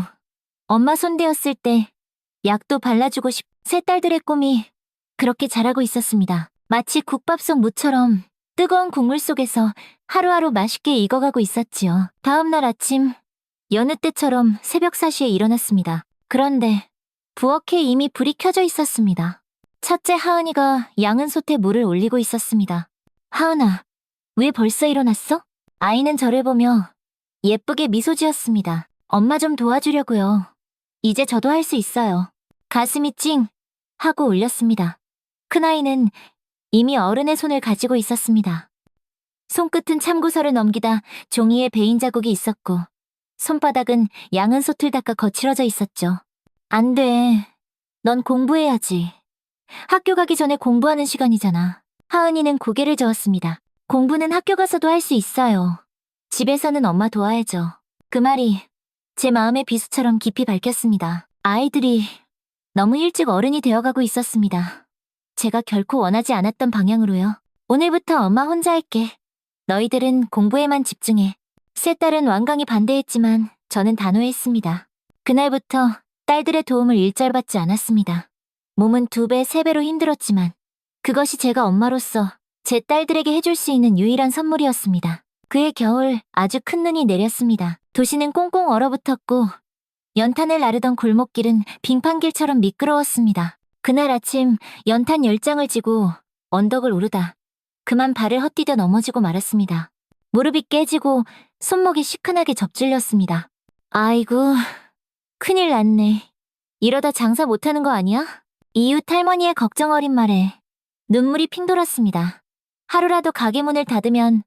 [SPEAKER 1] 엄마 손대었을 때 약도 발라주고 세 딸들의 꿈이 그렇게 자라고 있었습니다. 마치 국밥 속 무처럼 뜨거운 국물 속에서 하루하루 맛있게 익어가고 있었지요. 다음 날 아침, 여느 때처럼 새벽 4시에 일어났습니다. 그런데 부엌에 이미 불이 켜져 있었습니다. 첫째 하은이가 양은 솥에 물을 올리고 있었습니다. 하은아, 왜 벌써 일어났어? 아이는 저를 보며 예쁘게 미소 지었습니다. 엄마 좀 도와주려고요. 이제 저도 할 수 있어요. 가슴이 찡 하고 울렸습니다. 큰아이는 이미 어른의 손을 가지고 있었습니다. 손끝은 참고서를 넘기다 종이에 베인 자국이 있었고 손바닥은 양은 솥을 닦아 거칠어져 있었죠. 안 돼. 넌 공부해야지. 학교 가기 전에 공부하는 시간이잖아. 하은이는 고개를 저었습니다. 공부는 학교 가서도 할 수 있어요. 집에서는 엄마 도와야죠. 그 말이 제 마음의 비수처럼 깊이 밝혔습니다. 아이들이 너무 일찍 어른이 되어가고 있었습니다. 제가 결코 원하지 않았던 방향으로요. 오늘부터 엄마 혼자 할게. 너희들은 공부에만 집중해. 세 딸은 완강히 반대했지만 저는 단호했습니다. 그날부터 딸들의 도움을 일절받지 않았습니다. 몸은 2배, 3배로 힘들었지만 그것이 제가 엄마로서 제 딸들에게 해줄 수 있는 유일한 선물이었습니다. 그해 겨울 아주 큰 눈이 내렸습니다. 도시는 꽁꽁 얼어붙었고 연탄을 나르던 골목길은 빙판길처럼 미끄러웠습니다. 그날 아침 연탄 10장을 지고 언덕을 오르다 그만 발을 헛디뎌 넘어지고 말았습니다. 무릎이 깨지고 손목이 시큰하게 접질렸습니다. 아이고, 큰일 났네. 이러다 장사 못하는 거 아니야? 이웃 할머니의 걱정 어린 말에 눈물이 핑 돌았습니다. 하루라도 가게 문을 닫으면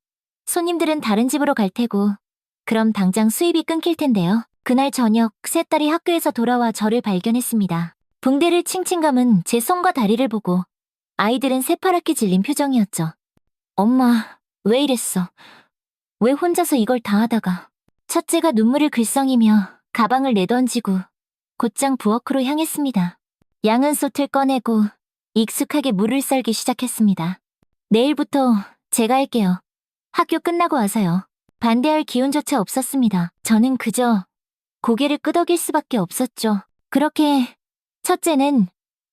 [SPEAKER 1] 손님들은 다른 집으로 갈 테고 그럼 당장 수입이 끊길 텐데요. 그날 저녁 세 딸이 학교에서 돌아와 저를 발견했습니다. 붕대를 칭칭 감은 제 손과 다리를 보고 아이들은 새파랗게 질린 표정이었죠. 엄마, 왜 이랬어? 왜 혼자서 이걸 다 하다가? 첫째가 눈물을 글썽이며 가방을 내던지고 곧장 부엌으로 향했습니다. 양은 솥을 꺼내고 익숙하게 물을 썰기 시작했습니다. 내일부터 제가 할게요. 학교 끝나고 와서요. 반대할 기운조차 없었습니다. 저는 그저 고개를 끄덕일 수밖에 없었죠. 그렇게 첫째는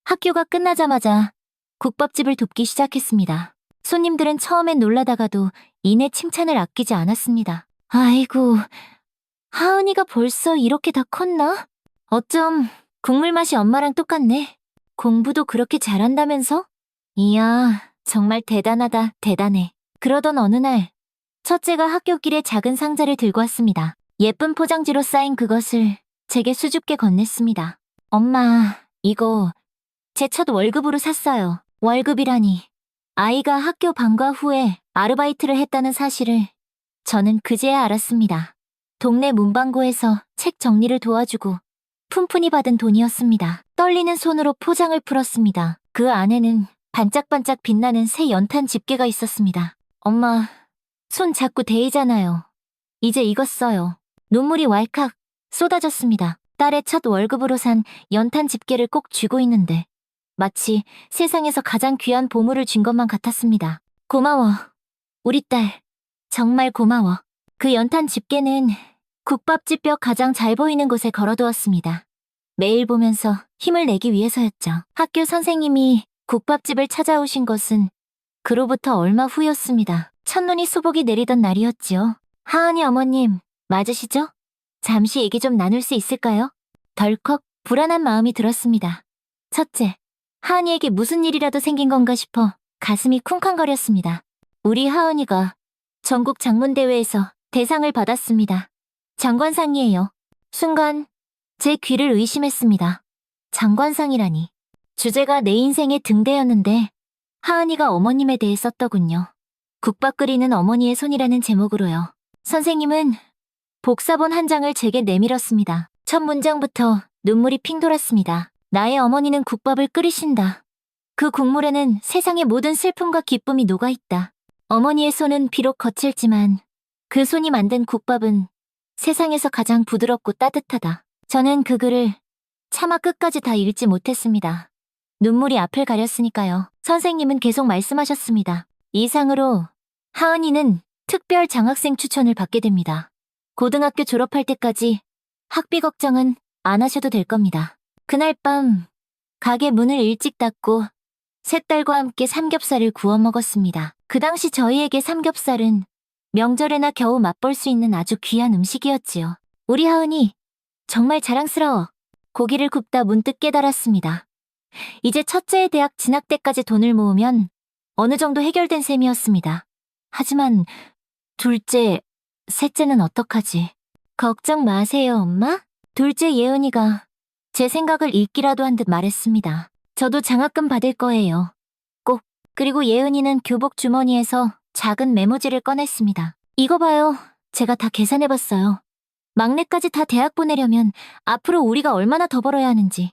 [SPEAKER 1] 학교가 끝나자마자 국밥집을 돕기 시작했습니다. 손님들은 처음엔 놀라다가도 이내 칭찬을 아끼지 않았습니다. 아이고, 하은이가 벌써 이렇게 다 컸나? 어쩜 국물 맛이 엄마랑 똑같네. 공부도 그렇게 잘한다면서? 이야, 정말 대단하다, 대단해. 그러던 어느 날, 첫째가 학교길에 작은 상자를 들고 왔습니다. 예쁜 포장지로 쌓인 그것을 제게 수줍게 건넸습니다. 엄마, 이거 제 첫 월급으로 샀어요. 월급이라니. 아이가 학교 방과 후에 아르바이트를 했다는 사실을 저는 그제야 알았습니다. 동네 문방구에서 책 정리를 도와주고 푼푼히 받은 돈이었습니다. 떨리는 손으로 포장을 풀었습니다. 그 안에는 반짝반짝 빛나는 새 연탄 집게가 있었습니다. 엄마, 손 자꾸 데이잖아요. 이제 이거 써요. 눈물이 왈칵 쏟아졌습니다. 딸의 첫 월급으로 산 연탄 집게를 꼭 쥐고 있는데 마치 세상에서 가장 귀한 보물을 쥔 것만 같았습니다. 고마워. 우리 딸. 정말 고마워. 그 연탄 집게는 국밥집 벽 가장 잘 보이는 곳에 걸어두었습니다. 매일 보면서 힘을 내기 위해서였죠. 학교 선생님이 국밥집을 찾아오신 것은 그로부터 얼마 후였습니다. 첫눈이 수복이 내리던 날이었지요. 하은이 어머님, 맞으시죠? 잠시 얘기 좀 나눌 수 있을까요? 덜컥 불안한 마음이 들었습니다. 첫째, 하은이에게 무슨 일이라도 생긴 건가 싶어 가슴이 쿵쾅거렸습니다. 우리 하은이가 전국 장문대회에서 대상을 받았습니다. 장관상이에요. 순간 제 귀를 의심했습니다. 장관상이라니. 주제가 내 인생의 등대였는데 하은이가 어머님에 대해 썼더군요. 국밥 끓이는 어머니의 손이라는 제목으로요. 선생님은 복사본 한 장을 제게 내밀었습니다. 첫 문장부터 눈물이 핑 돌았습니다. 나의 어머니는 국밥을 끓이신다. 그 국물에는 세상의 모든 슬픔과 기쁨이 녹아있다. 어머니의 손은 비록 거칠지만 그 손이 만든 국밥은 세상에서 가장 부드럽고 따뜻하다. 저는 그 글을 차마 끝까지 다 읽지 못했습니다. 눈물이 앞을 가렸으니까요. 선생님은 계속 말씀하셨습니다. 이상으로 하은이는 특별 장학생 추천을 받게 됩니다. 고등학교 졸업할 때까지 학비 걱정은 안 하셔도 될 겁니다. 그날 밤 가게 문을 일찍 닫고 세 딸과 함께 삼겹살을 구워 먹었습니다. 그 당시 저희에게 삼겹살은 명절에나 겨우 맛볼 수 있는 아주 귀한 음식이었지요. 우리 하은이 정말 자랑스러워. 고기를 굽다 문득 깨달았습니다. 이제 첫째의 대학 진학 때까지 돈을 모으면 어느 정도 해결된 셈이었습니다. 하지만 둘째, 셋째는 어떡하지? 걱정 마세요, 엄마. 둘째 예은이가 제 생각을 읽기라도 한 듯 말했습니다. 저도 장학금 받을 거예요. 꼭. 그리고 예은이는 교복 주머니에서 작은 메모지를 꺼냈습니다. 이거 봐요. 제가 다 계산해봤어요. 막내까지 다 대학 보내려면 앞으로 우리가 얼마나 더 벌어야 하는지.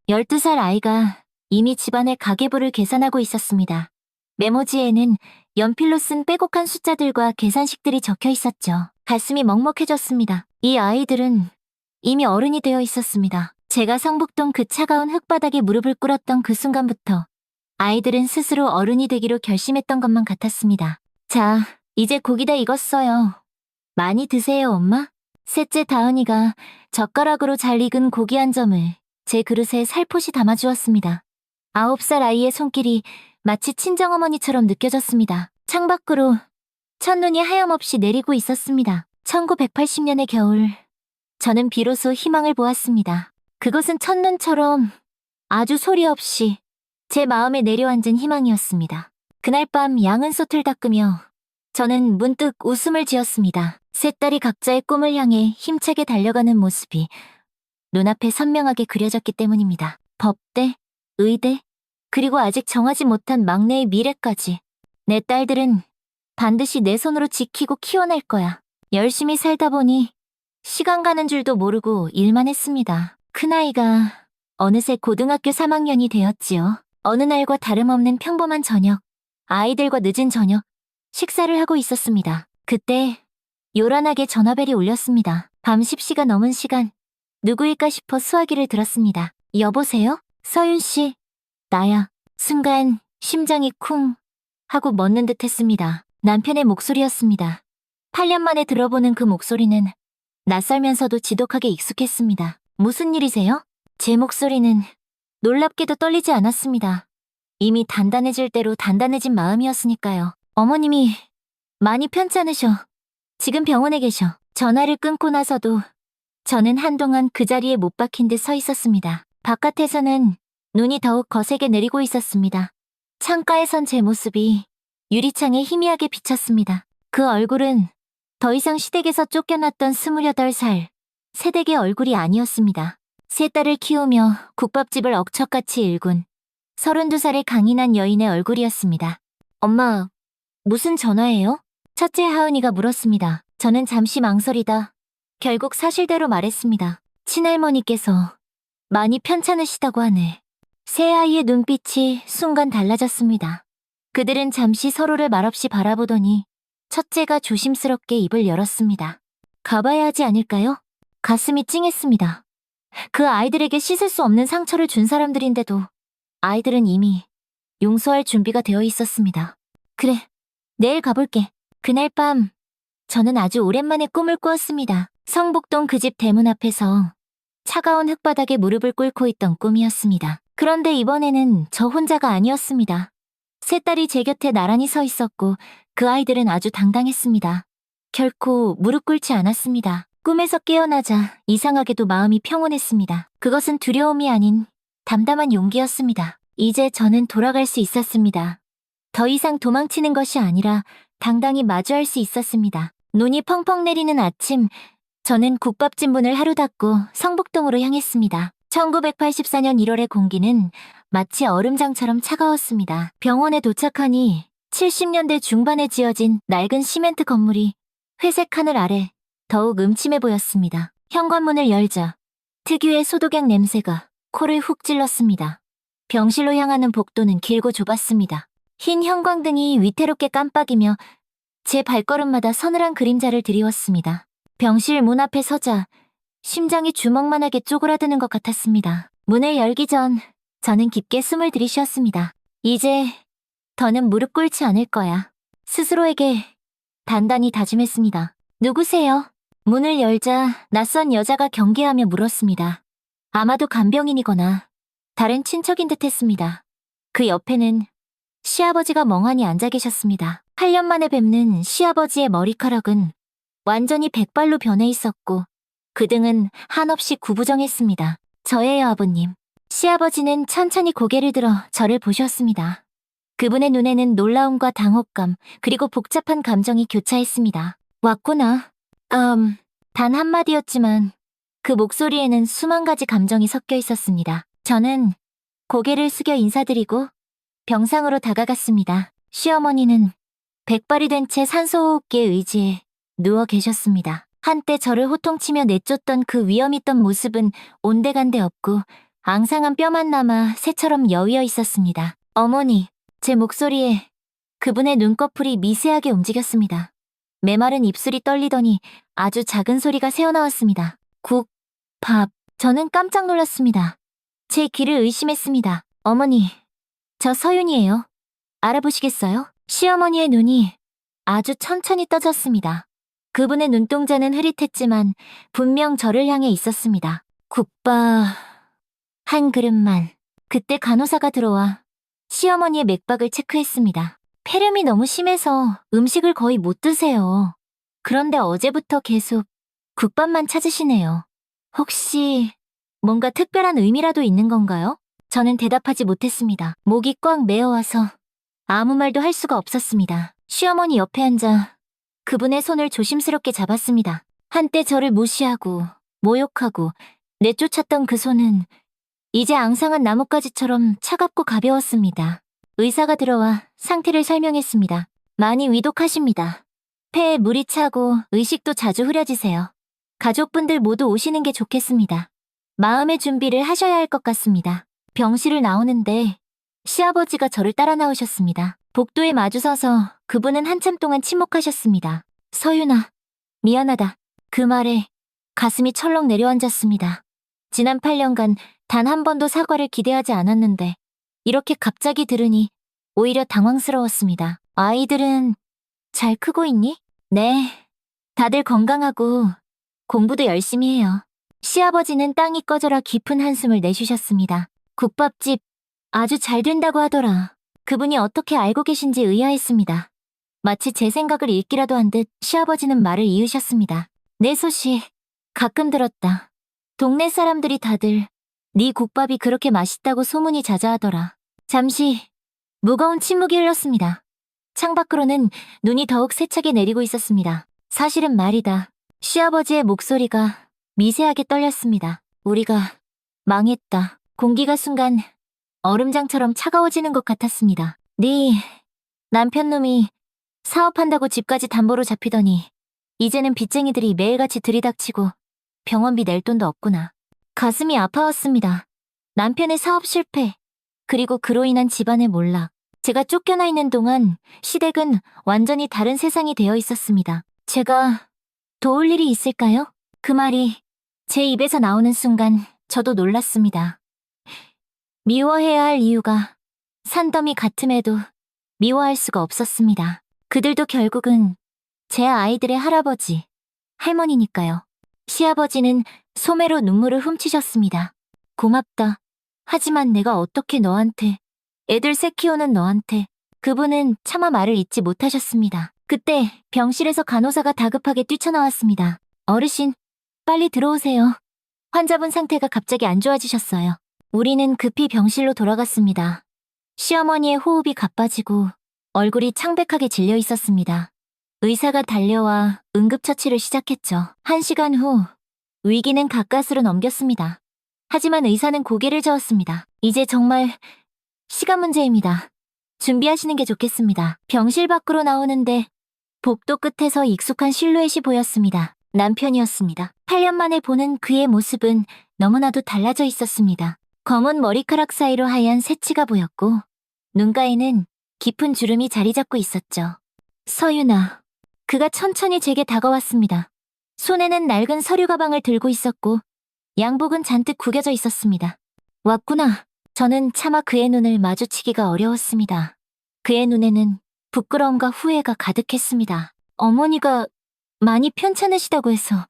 [SPEAKER 1] 12살 아이가 이미 집안의 가계부를 계산하고 있었습니다. 메모지에는 연필로 쓴 빼곡한 숫자들과 계산식들이 적혀 있었죠. 가슴이 먹먹해졌습니다. 이 아이들은 이미 어른이 되어 있었습니다. 제가 성북동 그 차가운 흙바닥에 무릎을 꿇었던 그 순간부터 아이들은 스스로 어른이 되기로 결심했던 것만 같았습니다. 자, 이제 고기 다 익었어요. 많이 드세요, 엄마. 셋째 다은이가 젓가락으로 잘 익은 고기 한 점을 제 그릇에 살포시 담아주었습니다. 9살 아이의 손길이 마치 친정어머니처럼 느껴졌습니다. 창밖으로 첫눈이 하염없이 내리고 있었습니다. 1980년의 겨울, 저는 비로소 희망을 보았습니다. 그것은 첫눈처럼 아주 소리 없이 제 마음에 내려앉은 희망이었습니다. 그날 밤 양은 솥을 닦으며 저는 문득 웃음을 지었습니다. 세 딸이 각자의 꿈을 향해 힘차게 달려가는 모습이 눈앞에 선명하게 그려졌기 때문입니다. 법대, 의대, 그리고 아직 정하지 못한 막내의 미래까지. 내 딸들은 반드시 내 손으로 지키고 키워낼 거야. 열심히 살다 보니 시간 가는 줄도 모르고 일만 했습니다. 큰아이가 어느새 고등학교 3학년이 되었지요. 어느 날과 다름없는 평범한 저녁, 아이들과 늦은 저녁, 식사를 하고 있었습니다. 그때 요란하게 전화벨이 울렸습니다. 밤 10시가 넘은 시간, 누구일까 싶어 수화기를 들었습니다. 여보세요? 서윤 씨, 나야. 순간 심장이 쿵 하고 멎는 듯 했습니다. 남편의 목소리였습니다. 8년 만에 들어보는 그 목소리는 낯설면서도 지독하게 익숙했습니다. 무슨 일이세요? 제 목소리는 놀랍게도 떨리지 않았습니다. 이미 단단해질 대로 단단해진 마음이었으니까요. 어머님이 많이 편찮으셔. 지금 병원에 계셔. 전화를 끊고 나서도 저는 한동안 그 자리에 못 박힌 듯 서 있었습니다. 바깥에서는 눈이 더욱 거세게 내리고 있었습니다. 창가에 선 제 모습이 유리창에 희미하게 비쳤습니다. 그 얼굴은 더 이상 시댁에서 쫓겨났던 28살 새댁의 얼굴이 아니었습니다. 세 딸을 키우며 국밥집을 억척같이 일군 32살의 강인한 여인의 얼굴이었습니다. 엄마, 무슨 전화예요? 첫째 하은이가 물었습니다. 저는 잠시 망설이다 결국 사실대로 말했습니다. 친할머니께서 많이 편찮으시다고 하네. 세 아이의 눈빛이 순간 달라졌습니다. 그들은 잠시 서로를 말없이 바라보더니 첫째가 조심스럽게 입을 열었습니다. 가봐야 하지 않을까요? 가슴이 찡했습니다. 그 아이들에게 씻을 수 없는 상처를 준 사람들인데도 아이들은 이미 용서할 준비가 되어 있었습니다. 그래, 내일 가볼게. 그날 밤 저는 아주 오랜만에 꿈을 꾸었습니다. 성북동 그 집 대문 앞에서 차가운 흙바닥에 무릎을 꿇고 있던 꿈이었습니다. 그런데 이번에는 저 혼자가 아니었습니다. 세 딸이 제 곁에 나란히 서 있었고 그 아이들은 아주 당당했습니다. 결코 무릎 꿇지 않았습니다. 꿈에서 깨어나자 이상하게도 마음이 평온했습니다. 그것은 두려움이 아닌 담담한 용기였습니다. 이제 저는 돌아갈 수 있었습니다. 더 이상 도망치는 것이 아니라 당당히 마주할 수 있었습니다. 눈이 펑펑 내리는 아침, 저는 국밥집 문을 하루 닫고 성북동으로 향했습니다. 1984년 1월의 공기는 마치 얼음장처럼 차가웠습니다. 병원에 도착하니 70년대 중반에 지어진 낡은 시멘트 건물이 회색 하늘 아래 더욱 음침해 보였습니다. 현관문을 열자 특유의 소독약 냄새가 코를 훅 찔렀습니다. 병실로 향하는 복도는 길고 좁았습니다. 흰 형광등이 위태롭게 깜빡이며 제 발걸음마다 서늘한 그림자를 드리웠습니다. 병실 문 앞에 서자 심장이 주먹만하게 쪼그라드는 것 같았습니다. 문을 열기 전 저는 깊게 숨을 들이쉬었습니다. 이제 더는 무릎 꿇지 않을 거야. 스스로에게 단단히 다짐했습니다. 누구세요? 문을 열자 낯선 여자가 경계하며 물었습니다. 아마도 간병인이거나 다른 친척인 듯 했습니다. 그 옆에는 시아버지가 멍하니 앉아 계셨습니다. 8년 만에 뵙는 시아버지의 머리카락은 완전히 백발로 변해 있었고 그 등은 한없이 구부정했습니다. 저예요, 아버님. 시아버지는 천천히 고개를 들어 저를 보셨습니다. 그분의 눈에는 놀라움과 당혹감 그리고 복잡한 감정이 교차했습니다. 왔구나. 단 한마디였지만 그 목소리에는 수만 가지 감정이 섞여 있었습니다. 저는 고개를 숙여 인사드리고 병상으로 다가갔습니다. 시어머니는 백발이 된 채 산소호흡기에 의지해 누워 계셨습니다. 한때 저를 호통치며 내쫓던 그 위험 있던 모습은 온데간데 없고 앙상한 뼈만 남아 새처럼 여위어 있었습니다. 어머니, 제 목소리에 그분의 눈꺼풀이 미세하게 움직였습니다. 메마른 입술이 떨리더니 아주 작은 소리가 새어나왔습니다. 국, 밥. 저는 깜짝 놀랐습니다. 제 귀를 의심했습니다. 어머니, 저 서윤이에요. 알아보시겠어요? 시어머니의 눈이 아주 천천히 떠졌습니다. 그분의 눈동자는 흐릿했지만 분명 저를 향해 있었습니다. 국밥 한 그릇만. 그때 간호사가 들어와 시어머니의 맥박을 체크했습니다. 폐렴이 너무 심해서 음식을 거의 못 드세요. 그런데 어제부터 계속 국밥만 찾으시네요. 혹시 뭔가 특별한 의미라도 있는 건가요? 저는 대답하지 못했습니다. 목이 꽉 메어와서 아무 말도 할 수가 없었습니다. 시어머니 옆에 앉아 그분의 손을 조심스럽게 잡았습니다. 한때 저를 무시하고 모욕하고 내쫓았던 그 손은 이제 앙상한 나뭇가지처럼 차갑고 가벼웠습니다. 의사가 들어와 상태를 설명했습니다. 많이 위독하십니다. 폐에 물이 차고 의식도 자주 흐려지세요. 가족분들 모두 오시는 게 좋겠습니다. 마음의 준비를 하셔야 할 것 같습니다. 병실을 나오는데 시아버지가 저를 따라 나오셨습니다. 복도에 마주서서 그분은 한참 동안 침묵하셨습니다. 서윤아, 미안하다. 그 말에 가슴이 철렁 내려앉았습니다. 지난 8년간 단 한 번도 사과를 기대하지 않았는데 이렇게 갑자기 들으니 오히려 당황스러웠습니다. 아이들은 잘 크고 있니? 네. 다들 건강하고 공부도 열심히 해요. 시아버지는 땅이 꺼져라 깊은 한숨을 내쉬셨습니다. 국밥집 아주 잘 된다고 하더라. 그분이 어떻게 알고 계신지 의아했습니다. 마치 제 생각을 읽기라도 한 듯 시아버지는 말을 이으셨습니다. 내 소식 가끔 들었다. 동네 사람들이 다들 네 국밥이 그렇게 맛있다고 소문이 자자하더라. 잠시 무거운 침묵이 흘렀습니다. 창밖으로는 눈이 더욱 세차게 내리고 있었습니다. 사실은 말이다. 시아버지의 목소리가 미세하게 떨렸습니다. 우리가 망했다. 공기가 순간 얼음장처럼 차가워지는 것 같았습니다. 네 남편놈이 사업한다고 집까지 담보로 잡히더니 이제는 빚쟁이들이 매일같이 들이닥치고 병원비 낼 돈도 없구나. 가슴이 아파왔습니다. 남편의 사업 실패, 그리고 그로 인한 집안의 몰락. 제가 쫓겨나 있는 동안 시댁은 완전히 다른 세상이 되어 있었습니다. 제가 도울 일이 있을까요? 그 말이 제 입에서 나오는 순간 저도 놀랐습니다. 미워해야 할 이유가 산더미 같음에도 미워할 수가 없었습니다. 그들도 결국은 제 아이들의 할아버지, 할머니니까요. 시아버지는 소매로 눈물을 훔치셨습니다. 고맙다. 하지만 내가 어떻게 너한테, 애들 셋 키우는 너한테. 그분은 차마 말을 잇지 못하셨습니다. 그때 병실에서 간호사가 다급하게 뛰쳐나왔습니다. 어르신, 빨리 들어오세요. 환자분 상태가 갑자기 안 좋아지셨어요. 우리는 급히 병실로 돌아갔습니다. 시어머니의 호흡이 가빠지고 얼굴이 창백하게 질려 있었습니다. 의사가 달려와 응급처치를 시작했죠. 1시간 후 위기는 가까스로 넘겼습니다. 하지만 의사는 고개를 저었습니다. 이제 정말 시간 문제입니다. 준비하시는 게 좋겠습니다. 병실 밖으로 나오는데 복도 끝에서 익숙한 실루엣이 보였습니다. 남편이었습니다. 8년 만에 보는 그의 모습은 너무나도 달라져 있었습니다. 검은 머리카락 사이로 하얀 새치가 보였고 눈가에는 깊은 주름이 자리 잡고 있었죠. 서윤아. 그가 천천히 제게 다가왔습니다. 손에는 낡은 서류 가방을 들고 있었고 양복은 잔뜩 구겨져 있었습니다. 왔구나. 저는 차마 그의 눈을 마주치기가 어려웠습니다. 그의 눈에는 부끄러움과 후회가 가득했습니다. 어머니가 많이 편찮으시다고 해서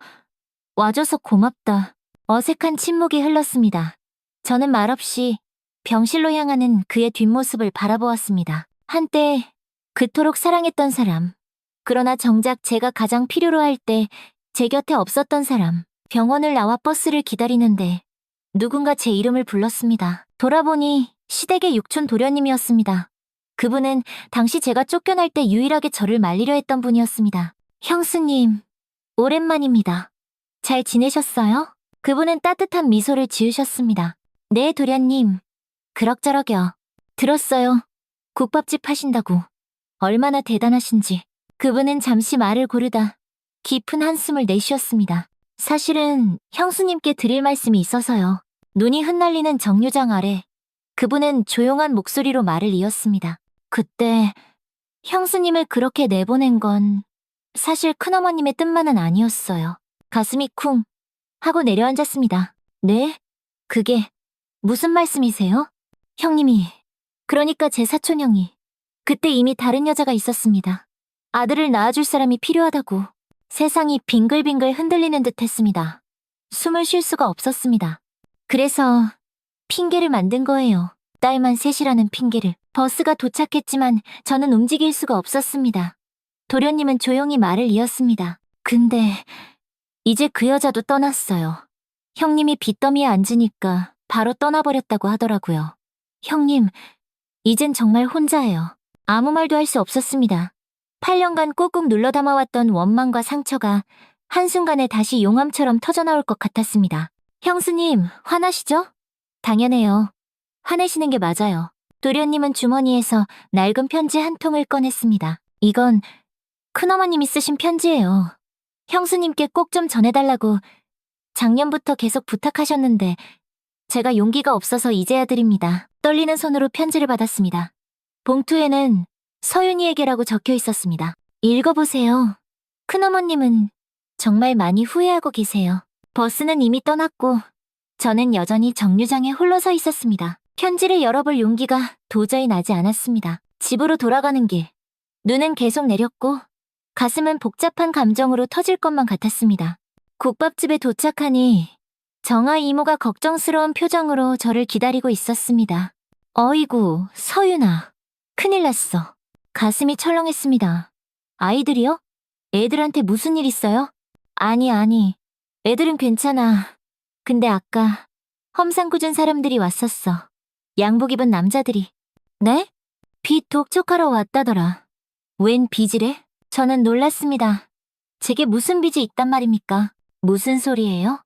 [SPEAKER 1] 와줘서 고맙다. 어색한 침묵이 흘렀습니다. 저는 말없이 병실로 향하는 그의 뒷모습을 바라보았습니다. 한때 그토록 사랑했던 사람. 그러나 정작 제가 가장 필요로 할 때 제 곁에 없었던 사람. 병원을 나와 버스를 기다리는데 누군가 제 이름을 불렀습니다. 돌아보니 시댁의 육촌 도련님이었습니다. 그분은 당시 제가 쫓겨날 때 유일하게 저를 말리려 했던 분이었습니다. 형수님, 오랜만입니다. 잘 지내셨어요? 그분은 따뜻한 미소를 지으셨습니다. 네, 도련님. 그럭저럭요. 들었어요. 국밥집 하신다고. 얼마나 대단하신지. 그분은 잠시 말을 고르다 깊은 한숨을 내쉬었습니다. 사실은 형수님께 드릴 말씀이 있어서요. 눈이 흩날리는 정류장 아래 그분은 조용한 목소리로 말을 이었습니다. 그때 형수님을 그렇게 내보낸 건 사실 큰어머님의 뜻만은 아니었어요. 가슴이 쿵 하고 내려앉았습니다. 네? 그게 무슨 말씀이세요? 형님이, 그러니까 제 사촌형이 그때 이미 다른 여자가 있었습니다. 아들을 낳아줄 사람이 필요하다고. 세상이 빙글빙글 흔들리는 듯 했습니다. 숨을 쉴 수가 없었습니다. 그래서 핑계를 만든 거예요. 딸만 셋이라는 핑계를. 버스가 도착했지만 저는 움직일 수가 없었습니다. 도련님은 조용히 말을 이었습니다. 근데 이제 그 여자도 떠났어요. 형님이 빚더미에 앉으니까 바로 떠나버렸다고 하더라고요. 형님, 이젠 정말 혼자예요. 아무 말도 할 수 없었습니다. 8년간 꾹꾹 눌러 담아왔던 원망과 상처가 한순간에 다시 용암처럼 터져나올 것 같았습니다. 형수님, 화나시죠? 당연해요. 화내시는 게 맞아요. 도련님은 주머니에서 낡은 편지 한 통을 꺼냈습니다. 이건 큰어머님이 쓰신 편지예요. 형수님께 꼭 좀 전해달라고 작년부터 계속 부탁하셨는데 제가 용기가 없어서 이제야 드립니다. 떨리는 손으로 편지를 받았습니다. 봉투에는 서윤이에게라고 적혀 있었습니다. 읽어보세요. 큰어머님은 정말 많이 후회하고 계세요. 버스는 이미 떠났고 저는 여전히 정류장에 홀로 서 있었습니다. 편지를 열어볼 용기가 도저히 나지 않았습니다. 집으로 돌아가는 길. 눈은 계속 내렸고 가슴은 복잡한 감정으로 터질 것만 같았습니다. 국밥집에 도착하니 정아 이모가 걱정스러운 표정으로 저를 기다리고 있었습니다. 어이구, 서윤아. 큰일 났어. 가슴이 철렁했습니다. 아이들이요? 애들한테 무슨 일 있어요? 아니. 애들은 괜찮아. 근데 아까 험상궂은 사람들이 왔었어. 양복 입은 남자들이. 네? 빚 독촉하러 왔다더라. 웬 빚이래? 저는 놀랐습니다. 제게 무슨 빚이 있단 말입니까? 무슨 소리예요?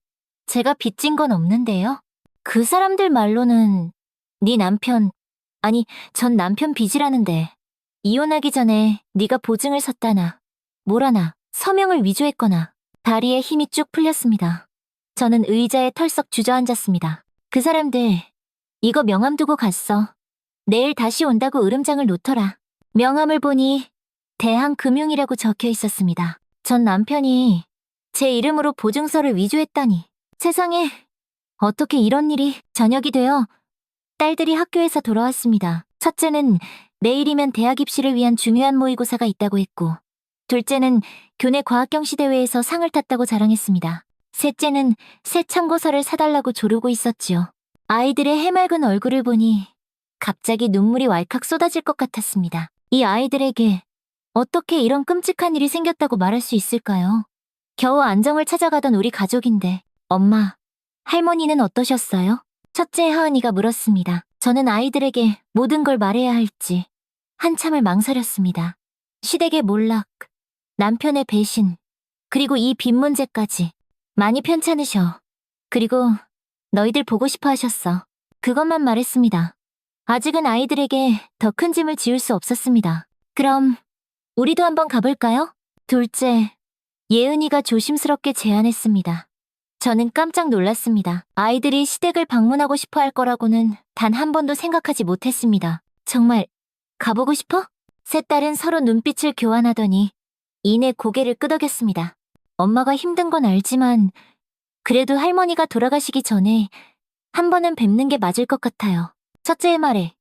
[SPEAKER 1] 제가 빚진 건 없는데요. 그 사람들 말로는 네 남편, 아니 전 남편 빚이라는데 이혼하기 전에 네가 보증을 섰다나 뭐라나 서명을 위조했거나. 다리에 힘이 쭉 풀렸습니다. 저는 의자에 털썩 주저앉았습니다. 그 사람들 이거 명함 두고 갔어. 내일 다시 온다고 으름장을 놓더라. 명함을 보니 대한금융이라고 적혀 있었습니다. 전 남편이 제 이름으로 보증서를 위조했다니. 세상에, 어떻게 이런 일이. 저녁이 되어 딸들이 학교에서 돌아왔습니다. 첫째는 내일이면 대학 입시를 위한 중요한 모의고사가 있다고 했고, 둘째는 교내 과학경시대회에서 상을 탔다고 자랑했습니다. 셋째는 새 참고서를 사달라고 조르고 있었지요. 아이들의 해맑은 얼굴을 보니 갑자기 눈물이 왈칵 쏟아질 것 같았습니다. 이 아이들에게 어떻게 이런 끔찍한 일이 생겼다고 말할 수 있을까요? 겨우 안정을 찾아가던 우리 가족인데. 엄마, 할머니는 어떠셨어요? 첫째 하은이가 물었습니다. 저는 아이들에게 모든 걸 말해야 할지 한참을 망설였습니다. 시댁의 몰락, 남편의 배신, 그리고 이 빚 문제까지. 많이 편찮으셔. 그리고 너희들 보고 싶어 하셨어. 그것만 말했습니다. 아직은 아이들에게 더 큰 짐을 지울 수 없었습니다. 그럼 우리도 한번 가볼까요? 둘째, 예은이가 조심스럽게 제안했습니다. 저는 깜짝 놀랐습니다. 아이들이 시댁을 방문하고 싶어 할 거라고는 단 한 번도 생각하지 못했습니다. 정말 가보고 싶어? 세 딸은 서로 눈빛을 교환하더니 이내 고개를 끄덕였습니다. 엄마가 힘든 건 알지만 그래도 할머니가 돌아가시기 전에 한 번은 뵙는 게 맞을 것 같아요. 첫째의 말에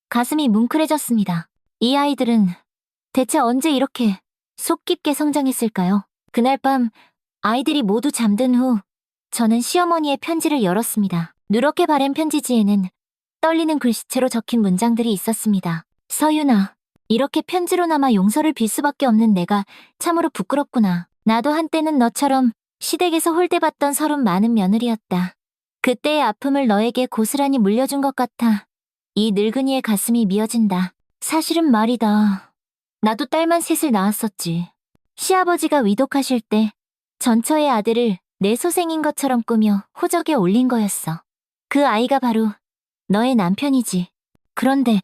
[SPEAKER 1] 가슴이 뭉클해졌습니다. 이 아이들은 대체 언제 이렇게 속 깊게 성장했을까요? 그날 밤 아이들이 모두 잠든 후 저는 시어머니의 편지를 열었습니다. 누렇게 바랜 편지지에는 떨리는 글씨체로 적힌 문장들이 있었습니다. 서윤아, 이렇게 편지로나마 용서를 빌 수밖에 없는 내가 참으로 부끄럽구나. 나도 한때는 너처럼 시댁에서 홀대받던 서른 많은 며느리였다. 그때의 아픔을 너에게 고스란히 물려준 것 같아 이 늙은이의 가슴이 미어진다. 사실은 말이다. 나도 딸만 셋을 낳았었지. 시아버지가 위독하실 때 전처의 아들을 내 소생인 것처럼 꾸며 호적에 올린 거였어. 그 아이가 바로 너의 남편이지. 그런데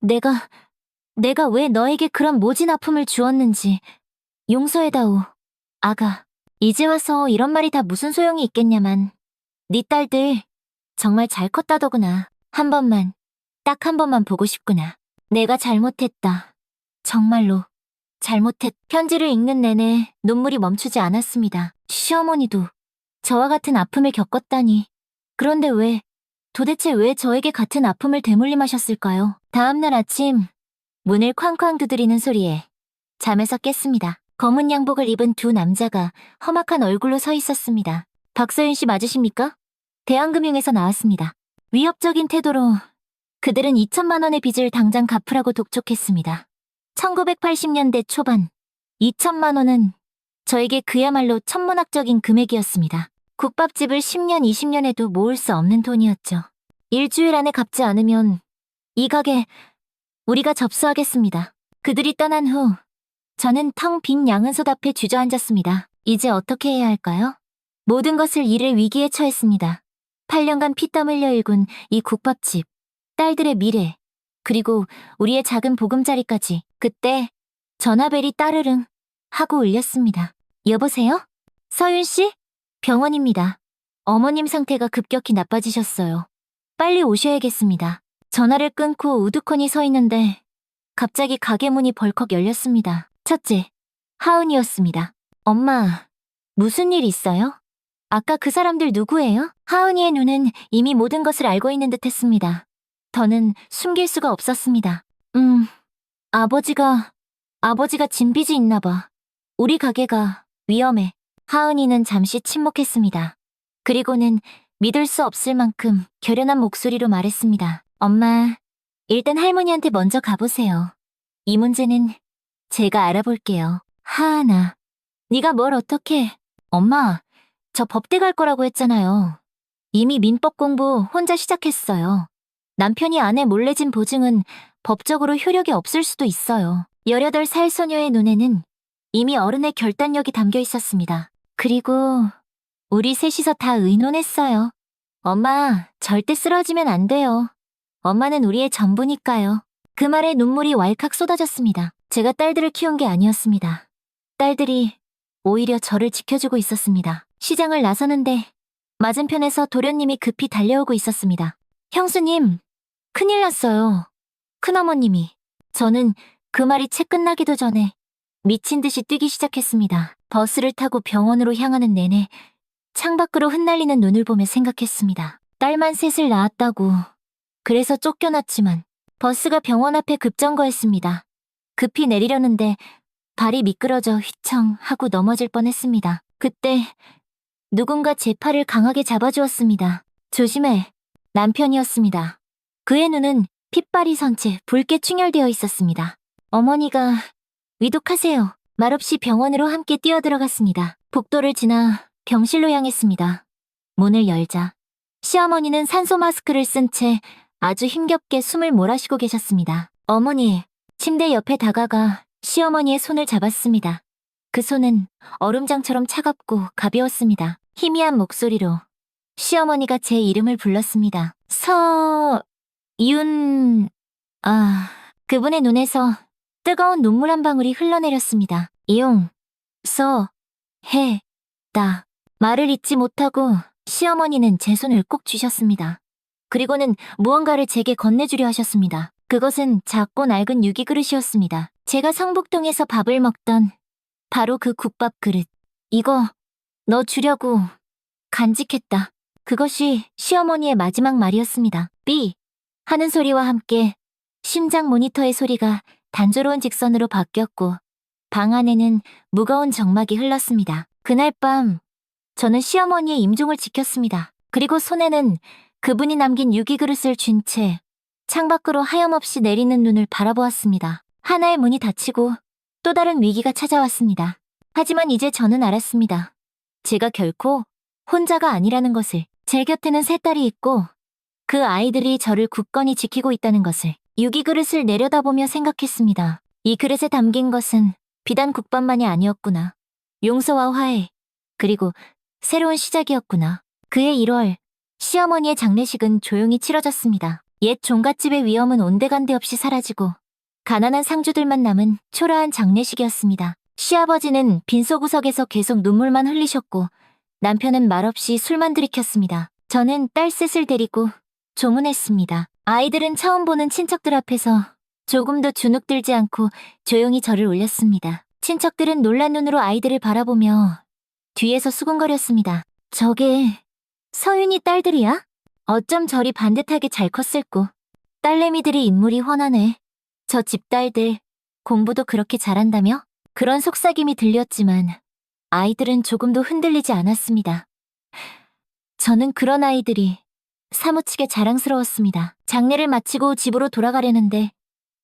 [SPEAKER 1] 내가 왜 너에게 그런 모진 아픔을 주었는지 용서해다오. 아가, 이제 와서 이런 말이 다 무슨 소용이 있겠냐만. 네 딸들 정말 잘 컸다더구나. 한 번만, 딱 한 번만 보고 싶구나. 내가 잘못했다. 정말로 편지를 읽는 내내 눈물이 멈추지 않았습니다. 시어머니도 저와 같은 아픔을 겪었다니. 그런데 도대체 왜 저에게 같은 아픔을 대물림하셨을까요? 다음날 아침 문을 쾅쾅 두드리는 소리에 잠에서 깼습니다. 검은 양복을 입은 두 남자가 험악한 얼굴로 서 있었습니다. 박서윤 씨 맞으십니까? 대한금융에서 나왔습니다. 위협적인 태도로 그들은 2천만 원의 빚을 당장 갚으라고 독촉했습니다. 1980년대 초반 2천만 원은 저에게 그야말로 천문학적인 금액이었습니다. 국밥집을 10년, 20년 해도 모을 수 없는 돈이었죠. 일주일 안에 갚지 않으면 이 가게 우리가 접수하겠습니다. 그들이 떠난 후 저는 텅 빈 양은솥 앞에 주저앉았습니다. 이제 어떻게 해야 할까요? 모든 것을 잃을 위기에 처했습니다. 8년간 피땀 흘려 일군 이 국밥집, 딸들의 미래, 그리고 우리의 작은 보금자리까지. 그때 전화벨이 따르릉 하고 울렸습니다. 여보세요? 서윤 씨? 병원입니다. 어머님 상태가 급격히 나빠지셨어요. 빨리 오셔야겠습니다. 전화를 끊고 우두커니 서 있는데 갑자기 가게 문이 벌컥 열렸습니다. 첫째, 하은이었습니다. 엄마, 무슨 일 있어요? 아까 그 사람들 누구예요? 하은이의 눈은 이미 모든 것을 알고 있는 듯 했습니다. 더는 숨길 수가 없었습니다. 아버지가 진 빚이 있나 봐. 우리 가게가 위험해. 하은이는 잠시 침묵했습니다. 그리고는 믿을 수 없을 만큼 결연한 목소리로 말했습니다. 엄마, 일단 할머니한테 먼저 가보세요. 이 문제는 제가 알아볼게요. 하은아, 네가 뭘 어떻게... 엄마, 저 법대 갈 거라고 했잖아요. 이미 민법 공부 혼자 시작했어요. 남편이 아내 몰래 진 보증은 법적으로 효력이 없을 수도 있어요. 18살 소녀의 눈에는 이미 어른의 결단력이 담겨 있었습니다. 그리고 우리 셋이서 다 의논했어요. 엄마, 절대 쓰러지면 안 돼요. 엄마는 우리의 전부니까요. 그 말에 눈물이 왈칵 쏟아졌습니다. 제가 딸들을 키운 게 아니었습니다. 딸들이 오히려 저를 지켜주고 있었습니다. 시장을 나서는데 맞은편에서 도련님이 급히 달려오고 있었습니다. 형수님, 큰일 났어요. 큰어머님이. 저는 그 말이 채 끝나기도 전에 미친 듯이 뛰기 시작했습니다. 버스를 타고 병원으로 향하는 내내 창밖으로 흩날리는 눈을 보며 생각했습니다. 딸만 셋을 낳았다고. 그래서 쫓겨났지만 버스가 병원 앞에 급정거했습니다. 급히 내리려는데 발이 미끄러져 휘청 하고 넘어질 뻔했습니다. 그때 누군가 제 팔을 강하게 잡아주었습니다. 조심해. 남편이었습니다. 그의 눈은 핏발이 선 채 붉게 충혈되어 있었습니다. 어머니가 위독하세요. 말없이 병원으로 함께 뛰어들어갔습니다. 복도를 지나 병실로 향했습니다. 문을 열자 시어머니는 산소 마스크를 쓴 채 아주 힘겹게 숨을 몰아쉬고 계셨습니다. 어머니, 침대 옆에 다가가 시어머니의 손을 잡았습니다. 그 손은 얼음장처럼 차갑고 가벼웠습니다. 희미한 목소리로 시어머니가 제 이름을 불렀습니다. 그분의 눈에서 뜨거운 눈물 한 방울이 흘러내렸습니다. 말을 잇지 못하고 시어머니는 제 손을 꼭 쥐셨습니다. 그리고는 무언가를 제게 건네주려 하셨습니다. 그것은 작고 낡은 유기 그릇이었습니다. 제가 성북동에서 밥을 먹던 바로 그 국밥 그릇. 이거 너 주려고 간직했다. 그것이 시어머니의 마지막 말이었습니다. 삐 하는 소리와 함께 심장 모니터의 소리가 단조로운 직선으로 바뀌었고 방 안에는 무거운 정막이 흘렀습니다. 그날 밤 저는 시어머니의 임종을 지켰습니다. 그리고 손에는 그분이 남긴 유기 그릇을 쥔 채 창밖으로 하염없이 내리는 눈을 바라보았습니다. 하나의 문이 닫히고 또 다른 위기가 찾아왔습니다. 하지만 이제 저는 알았습니다. 제가 결코 혼자가 아니라는 것을. 제 곁에는 세 딸이 있고 그 아이들이 저를 굳건히 지키고 있다는 것을. 유기 그릇을 내려다보며 생각했습니다. 이 그릇에 담긴 것은 비단 국밥만이 아니었구나. 용서와 화해, 그리고 새로운 시작이었구나. 그해 1월, 시어머니의 장례식은 조용히 치러졌습니다. 옛 종갓집의 위험은 온데간데 없이 사라지고 가난한 상주들만 남은 초라한 장례식이었습니다. 시아버지는 빈소구석에서 계속 눈물만 흘리셨고 남편은 말없이 술만 들이켰습니다. 저는 딸 셋을 데리고 조문했습니다. 아이들은 처음 보는 친척들 앞에서 조금도 주눅들지 않고 조용히 저를 올렸습니다. 친척들은 놀란 눈으로 아이들을 바라보며 뒤에서 수군거렸습니다. 저게 서윤이 딸들이야? 어쩜 저리 반듯하게 잘 컸을꼬. 딸내미들이 인물이 훤하네. 저 집딸들 공부도 그렇게 잘한다며? 그런 속삭임이 들렸지만 아이들은 조금도 흔들리지 않았습니다. 저는 그런 아이들이 사무치게 자랑스러웠습니다. 장례를 마치고 집으로 돌아가려는데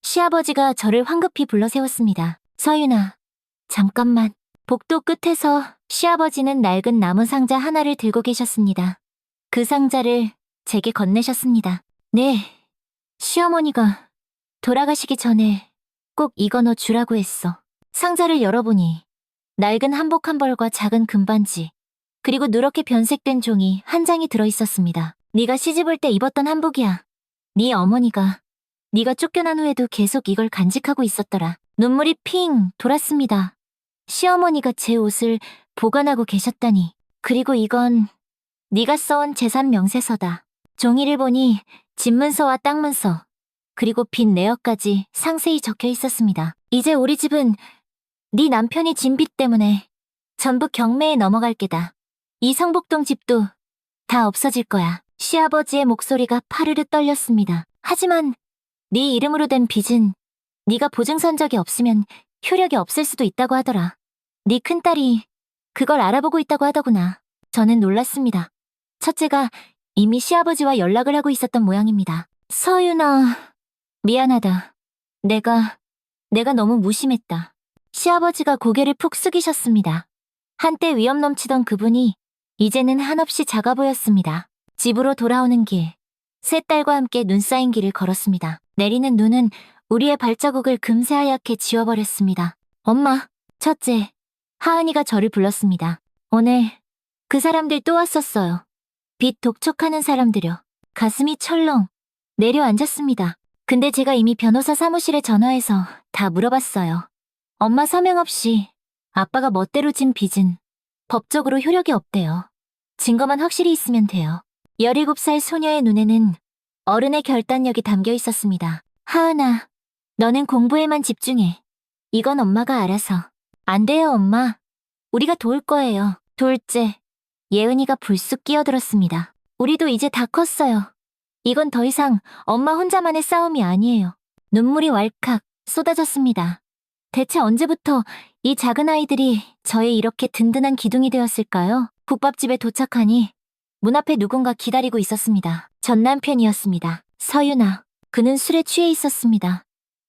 [SPEAKER 1] 시아버지가 저를 황급히 불러 세웠습니다. 서윤아, 잠깐만. 복도 끝에서 시아버지는 낡은 나무 상자 하나를 들고 계셨습니다. 그 상자를 제게 건네셨습니다. 네, 시어머니가 돌아가시기 전에 꼭 이거 너 주라고 했어. 상자를 열어보니 낡은 한복 한 벌과 작은 금반지, 그리고 누렇게 변색된 종이 한 장이 들어있었습니다. 네가 시집올 때 입었던 한복이야. 네 어머니가 네가 쫓겨난 후에도 계속 이걸 간직하고 있었더라. 눈물이 핑 돌았습니다. 시어머니가 제 옷을 보관하고 계셨다니. 그리고 이건 네가 써온 재산 명세서다. 종이를 보니 집문서와 땅문서, 그리고 빚 내역까지 상세히 적혀 있었습니다. 이제 우리 집은 네 남편이 진 빚 때문에 전부 경매에 넘어갈 게다. 이 성북동 집도 다 없어질 거야. 시아버지의 목소리가 파르르 떨렸습니다. 하지만 네 이름으로 된 빚은 네가 보증선 적이 없으면 효력이 없을 수도 있다고 하더라. 네 큰딸이 그걸 알아보고 있다고 하더구나. 저는 놀랐습니다. 첫째가 이미 시아버지와 연락을 하고 있었던 모양입니다. 서윤아, 미안하다. 내가 너무 무심했다. 시아버지가 고개를 푹 숙이셨습니다. 한때 위험 넘치던 그분이 이제는 한없이 작아 보였습니다. 집으로 돌아오는 길, 세 딸과 함께 눈 쌓인 길을 걸었습니다. 내리는 눈은 우리의 발자국을 금세 하얗게 지워버렸습니다. 엄마, 첫째, 하은이가 저를 불렀습니다. 오늘 그 사람들 또 왔었어요. 빚 독촉하는 사람들요. 가슴이 철렁 내려앉았습니다. 근데 제가 이미 변호사 사무실에 전화해서 다 물어봤어요. 엄마 서명 없이 아빠가 멋대로 진 빚은 법적으로 효력이 없대요. 증거만 확실히 있으면 돼요. 17살 소녀의 눈에는 어른의 결단력이 담겨 있었습니다. 하은아, 너는 공부에만 집중해. 이건 엄마가 알아서. 안 돼요, 엄마. 우리가 도울 거예요. 둘째, 예은이가 불쑥 끼어들었습니다. 우리도 이제 다 컸어요. 이건 더 이상 엄마 혼자만의 싸움이 아니에요. 눈물이 왈칵 쏟아졌습니다. 대체 언제부터 이 작은 아이들이 저의 이렇게 든든한 기둥이 되었을까요? 국밥집에 도착하니 문 앞에 누군가 기다리고 있었습니다. 전 남편이었습니다. 서윤아. 그는 술에 취해 있었습니다.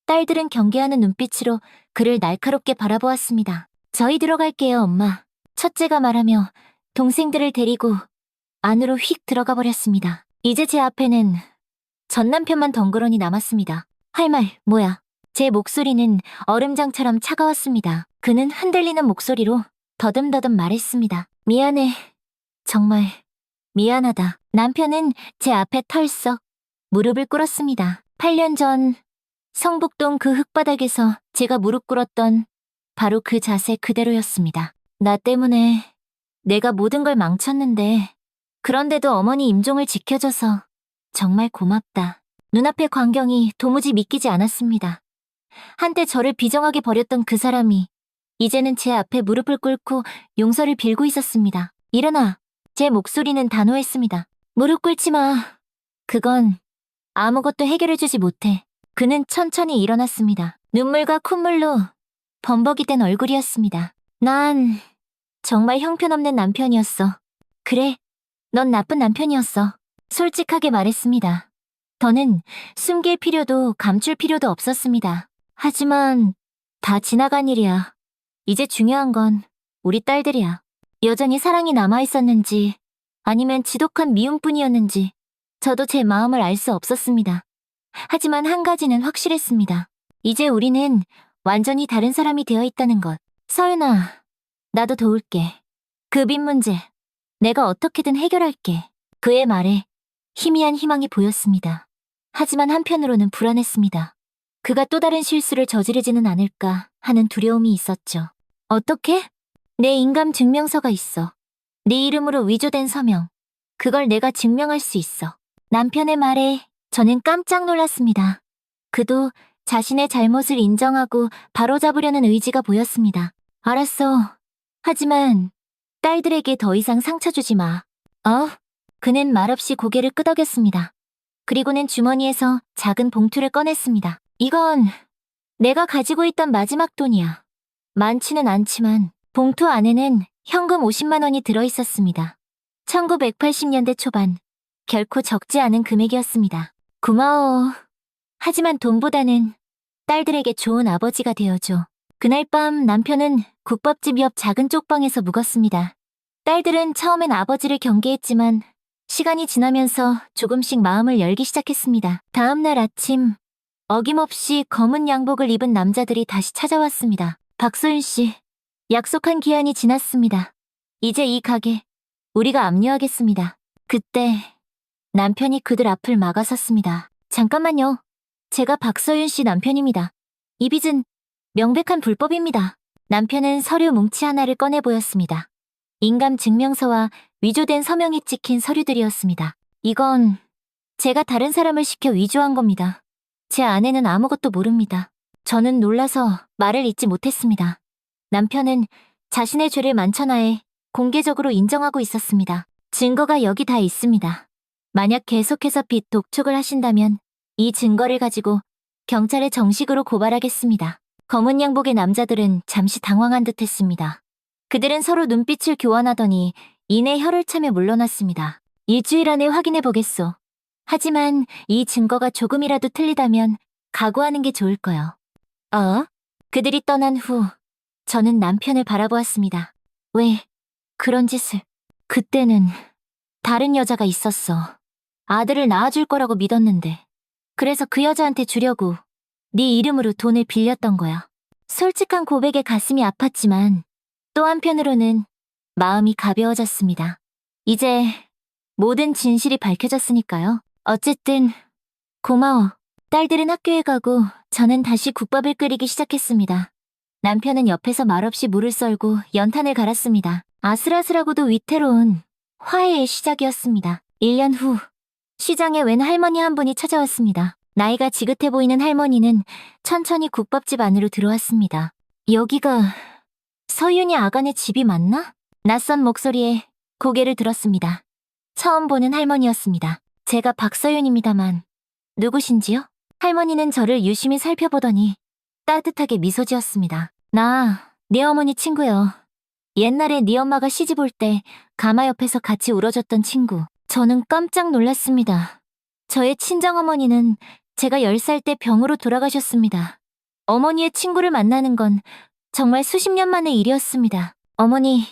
[SPEAKER 1] 딸들은 경계하는 눈빛으로 그를 날카롭게 바라보았습니다. 저희 들어갈게요, 엄마. 첫째가 말하며 동생들을 데리고 안으로 휙 들어가 버렸습니다. 이제 제 앞에는 전 남편만 덩그러니 남았습니다. 할 말 뭐야? 제 목소리는 얼음장처럼 차가웠습니다. 그는 흔들리는 목소리로 더듬더듬 말했습니다. 미안해. 정말 미안하다. 남편은 제 앞에 털썩 무릎을 꿇었습니다. 8년 전 성북동 그 흙바닥에서 제가 무릎 꿇었던 바로 그 자세 그대로였습니다. 나 때문에 내가 모든 걸 망쳤는데 그런데도 어머니 임종을 지켜줘서 정말 고맙다. 눈앞의 광경이 도무지 믿기지 않았습니다. 한때 저를 비정하게 버렸던 그 사람이 이제는 제 앞에 무릎을 꿇고 용서를 빌고 있었습니다. 일어나. 제 목소리는 단호했습니다. 무릎 꿇지 마. 그건 아무것도 해결해주지 못해. 그는 천천히 일어났습니다. 눈물과 콧물로 범벅이 된 얼굴이었습니다. 난 정말 형편없는 남편이었어. 그래, 넌 나쁜 남편이었어. 솔직하게 말했습니다. 더는 숨길 필요도 감출 필요도 없었습니다. 하지만 다 지나간 일이야. 이제 중요한 건 우리 딸들이야. 여전히 사랑이 남아있었는지 아니면 지독한 미움뿐이었는지 저도 제 마음을 알 수 없었습니다. 하지만 한 가지는 확실했습니다. 이제 우리는 완전히 다른 사람이 되어 있다는 것. 서윤아, 나도 도울게. 그 빚 문제 내가 어떻게든 해결할게. 그의 말에 희미한 희망이 보였습니다. 하지만 한편으로는 불안했습니다. 그가 또 다른 실수를 저지르지는 않을까 하는 두려움이 있었죠. 어떻게? 내 인감 증명서가 있어. 네 이름으로 위조된 서명. 그걸 내가 증명할 수 있어. 남편의 말에 저는 깜짝 놀랐습니다. 그도 자신의 잘못을 인정하고 바로잡으려는 의지가 보였습니다. 알았어. 하지만 딸들에게 더 이상 상처 주지 마. 그는 말없이 고개를 끄덕였습니다. 그리고는 주머니에서 작은 봉투를 꺼냈습니다. 이건 내가 가지고 있던 마지막 돈이야. 많지는 않지만 봉투 안에는 현금 50만 원이 들어있었습니다. 1980년대 초반, 결코 적지 않은 금액이었습니다. 고마워. 하지만 돈보다는 딸들에게 좋은 아버지가 되어줘. 그날 밤 남편은 국밥집 옆 작은 쪽방에서 묵었습니다. 딸들은 처음엔 아버지를 경계했지만 시간이 지나면서 조금씩 마음을 열기 시작했습니다. 다음 날 아침, 어김없이 검은 양복을 입은 남자들이 다시 찾아왔습니다. 박소윤 씨, 약속한 기한이 지났습니다. 이제 이 가게, 우리가 압류하겠습니다. 그때 남편이 그들 앞을 막아섰습니다. 잠깐만요. 제가 박서윤 씨 남편입니다. 이 빚은 명백한 불법입니다. 남편은 서류 뭉치 하나를 꺼내 보였습니다. 인감 증명서와 위조된 서명이 찍힌 서류들이었습니다. 이건 제가 다른 사람을 시켜 위조한 겁니다. 제 아내는 아무것도 모릅니다. 저는 놀라서 말을 잇지 못했습니다. 남편은 자신의 죄를 만천하에 공개적으로 인정하고 있었습니다. 증거가 여기 다 있습니다. 만약 계속해서 빚 독촉을 하신다면 이 증거를 가지고 경찰에 정식으로 고발하겠습니다. 검은 양복의 남자들은 잠시 당황한 듯 했습니다. 그들은 서로 눈빛을 교환하더니 이내 혀를 차며 물러났습니다. 일주일 안에 확인해 보겠소. 하지만 이 증거가 조금이라도 틀리다면 각오하는 게 좋을 거요. 그들이 떠난 후 저는 남편을 바라보았습니다. 왜 그런 짓을? 그때는 다른 여자가 있었어. 아들을 낳아줄 거라고 믿었는데. 그래서 그 여자한테 주려고 네 이름으로 돈을 빌렸던 거야. 솔직한 고백에 가슴이 아팠지만 또 한편으로는 마음이 가벼워졌습니다. 이제 모든 진실이 밝혀졌으니까요. 어쨌든 고마워. 딸들은 학교에 가고 저는 다시 국밥을 끓이기 시작했습니다. 남편은 옆에서 말없이 물을 썰고 연탄을 갈았습니다. 아슬아슬하고도 위태로운 화해의 시작이었습니다. 1년 후 시장에 웬 할머니 한 분이 찾아왔습니다. 나이가 지긋해 보이는 할머니는 천천히 국밥집 안으로 들어왔습니다. 여기가 서윤이 아가네 집이 맞나? 낯선 목소리에 고개를 들었습니다. 처음 보는 할머니였습니다. 제가 박서윤입니다만 누구신지요? 할머니는 저를 유심히 살펴보더니 따뜻하게 미소 지었습니다. 나, 네 어머니 친구요. 옛날에 네 엄마가 시집 올 때 가마 옆에서 같이 울어줬던 친구. 저는 깜짝 놀랐습니다. 저의 친정어머니는 제가 10살 때 병으로 돌아가셨습니다. 어머니의 친구를 만나는 건 정말 수십 년 만의 일이었습니다. 어머니,